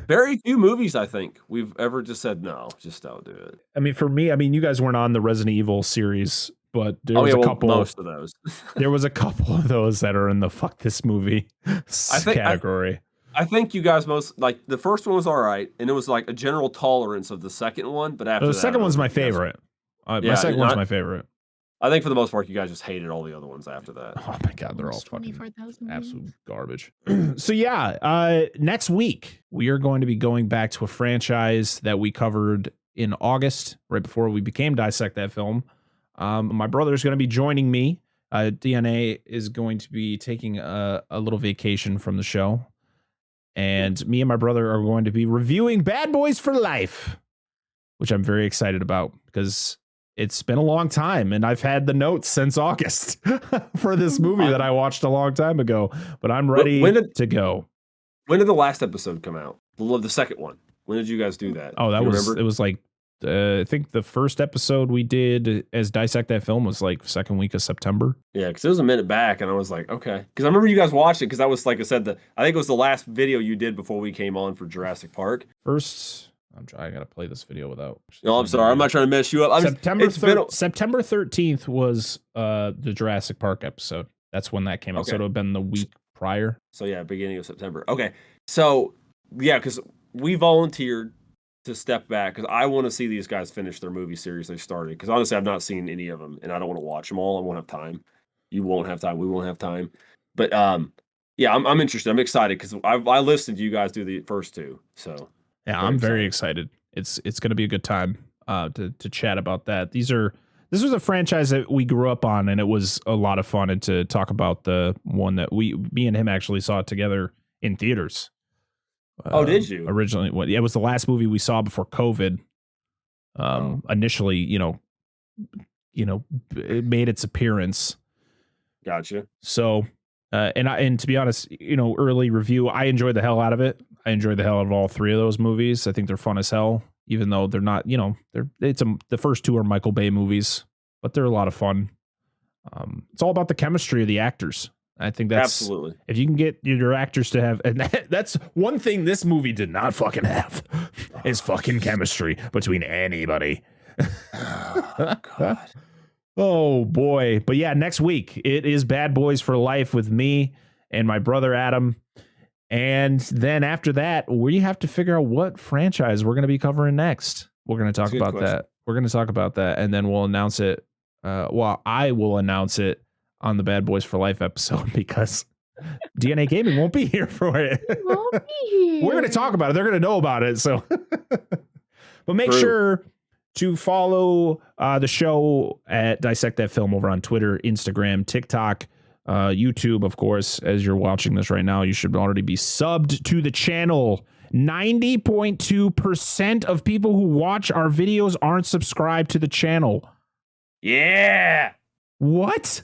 Very few movies I think we've ever just said no, just don't do it. I mean, for me, you guys weren't on the Resident Evil series, but there was a couple. Most of those. There was a couple of those that are in the fuck this movie category. I think you guys most like the first one was all right, and it was like a general tolerance of the second one. But after the second one's my favorite. My second one's my favorite. I think for the most part, you guys just hated all the other ones after that. Oh my god, they're all fucking 24,000 absolute garbage. So yeah, next week we are going to be going back to a franchise that we covered in August, right before we became Dissect That Film. My brother is going to be joining me. DNA is going to be taking a little vacation from the show, and me and my brother are going to be reviewing Bad Boys for Life, which I'm very excited about because it's been a long time, and I've had the notes since August for this movie that I watched a long time ago, but I'm ready to go. When did the last episode come out? The second one. When did you guys do that? Oh, it was like, I think the first episode we did as Dissect That Film was like second week of September. Yeah, because it was a minute back, and I was like, okay. Because I remember you guys watched it, because that was, like I said, I think it was the last video you did before we came on for Jurassic Park. I gotta play this video without. No, I'm sorry. I'm not trying to mess you up. September 13th was the Jurassic Park episode. That's when that came out. So it would have been the week prior. So yeah, beginning of September. Okay. So yeah, because we volunteered to step back because I want to see these guys finish their movie series they started. Because honestly, I've not seen any of them, and I don't want to watch them all. I won't have time. You won't have time. We won't have time. But yeah, I'm interested. I'm excited because I listened to you guys do the first two. So. Yeah, I'm very excited. It's going to be a good time to chat about that. This was a franchise that we grew up on, and it was a lot of fun. And to talk about the one that me and him actually saw it together in theaters. Oh, did you? Originally, it was the last movie we saw before COVID. Initially, it made its appearance. Gotcha. So, and to be honest, early review, I enjoyed the hell out of it. I enjoyed the hell out of all three of those movies. I think they're fun as hell, even though they're not, the first two are Michael Bay movies, but they're a lot of fun. It's all about the chemistry of the actors. I think that's absolutely, if you can get your actors to have, and that's one thing this movie did not fucking have is fucking chemistry between anybody. Oh, God. Oh boy. But yeah, next week it is Bad Boys for Life with me and my brother Adam. And then after that, we have to figure out what franchise we're going to be covering next. We're going to talk about that. We're going to talk about that, and then we'll announce it. I will announce it on the Bad Boys for Life episode because DNA Gaming won't be here for it. Won't be We're going to here. talk about it. They're going to know about it. So, but make True. sure to follow the show at Dissect That Film over on Twitter, Instagram, TikTok, YouTube, of course. As you're watching this right now, you should already be subbed to the channel. 90.2% of people who watch our videos aren't subscribed to the channel. Yeah. What?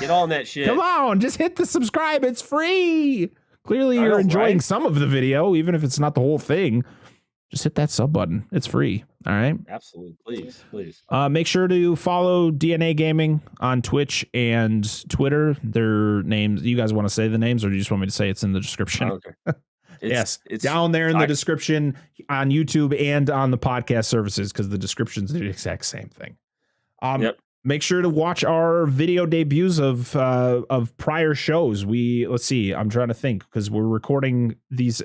Get on that shit. Come on, just hit the subscribe. It's free. Clearly, I you're know, enjoying right? some of the video, even if it's not the whole thing. Just hit that sub button. It's free. All right. Absolutely. Please. Make sure to follow DNA Gaming on Twitch and Twitter. Their names. You guys want to say the names, or do you just want me to say it's in the description? Okay. Yes, it's down there in the description on YouTube and on the podcast services, because the description's the exact same thing. Yep. Make sure to watch our video debuts of prior shows. Let's see. I'm trying to think, because we're recording these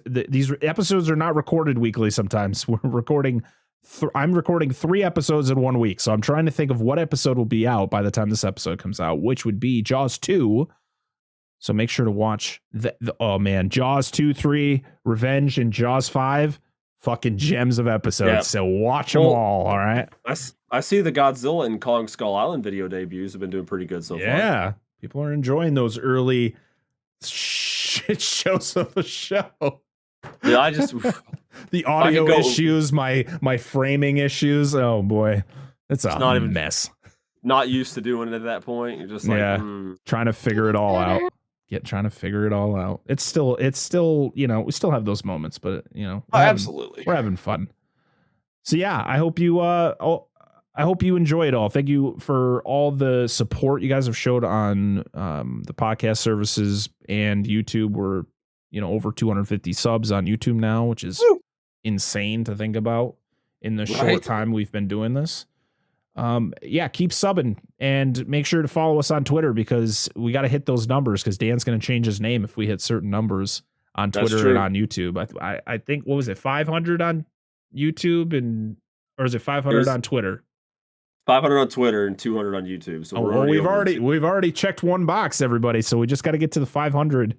episodes are not recorded weekly. Sometimes we're recording. I'm recording 3 episodes in 1 week, so I'm trying to think of what episode will be out by the time this episode comes out, which would be Jaws 2. So make sure to watch oh man, Jaws 2, 3, Revenge, and Jaws 5. Fucking gems of episodes. Yep. So watch them all right. I see the Godzilla and Kong Skull Island video debuts have been doing pretty good so far. Yeah, people are enjoying those early shit shows of the show. Yeah, I just the audio go- issues, my framing issues. Oh boy, it's a not even- mess. not used to doing it at that point. You're just like, Yeah. Trying to figure it all out. Trying to figure it all out. It's still, we still have those moments, but absolutely. we're having fun. So yeah, I hope you enjoy it all. Thank you for all the support you guys have showed on the podcast services and YouTube. We're over 250 subs on YouTube now, which is insane to think about in the short time we've been doing this. Keep subbing and make sure to follow us on Twitter, because we got to hit those numbers, because Dan's going to change his name if we hit certain numbers on Twitter and on YouTube. I think, what was it, 500 on YouTube or is it 500 on Twitter? 500 on Twitter and 200 on YouTube. So we've already checked one box, everybody. So we just got to get to the 500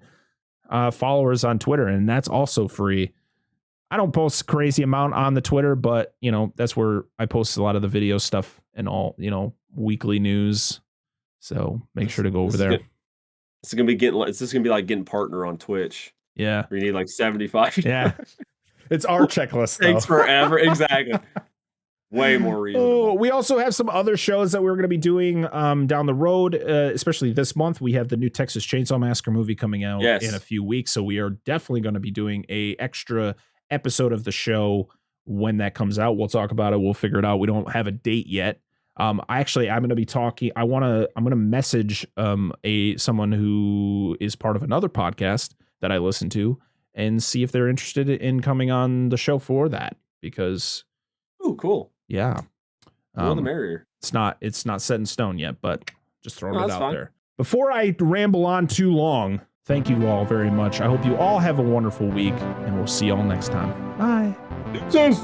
followers on Twitter, and that's also free. I don't post a crazy amount on the Twitter, but that's where I post a lot of the video stuff and all, weekly news. So make sure to go over there. It's gonna be like getting partner on Twitch. Yeah. We need like 75. Yeah. It's our checklist. Takes forever. Exactly. Way more reasonable. We also have some other shows that we're going to be doing down the road, especially this month. We have the new Texas Chainsaw Massacre movie coming out in a few weeks. So we are definitely going to be doing a extra episode of the show when that comes out. We'll talk about it. We'll figure it out. We don't have a date yet. I'm going to be talking. I'm going to message someone who is part of another podcast that I listen to and see if they're interested in coming on the show for that, because cool. Yeah. More the merrier. It's not set in stone yet, but just throwing it out fine. there. Before I ramble on too long, thank you all very much. I hope you all have a wonderful week, and we'll see you all next time. Bye. Cheers.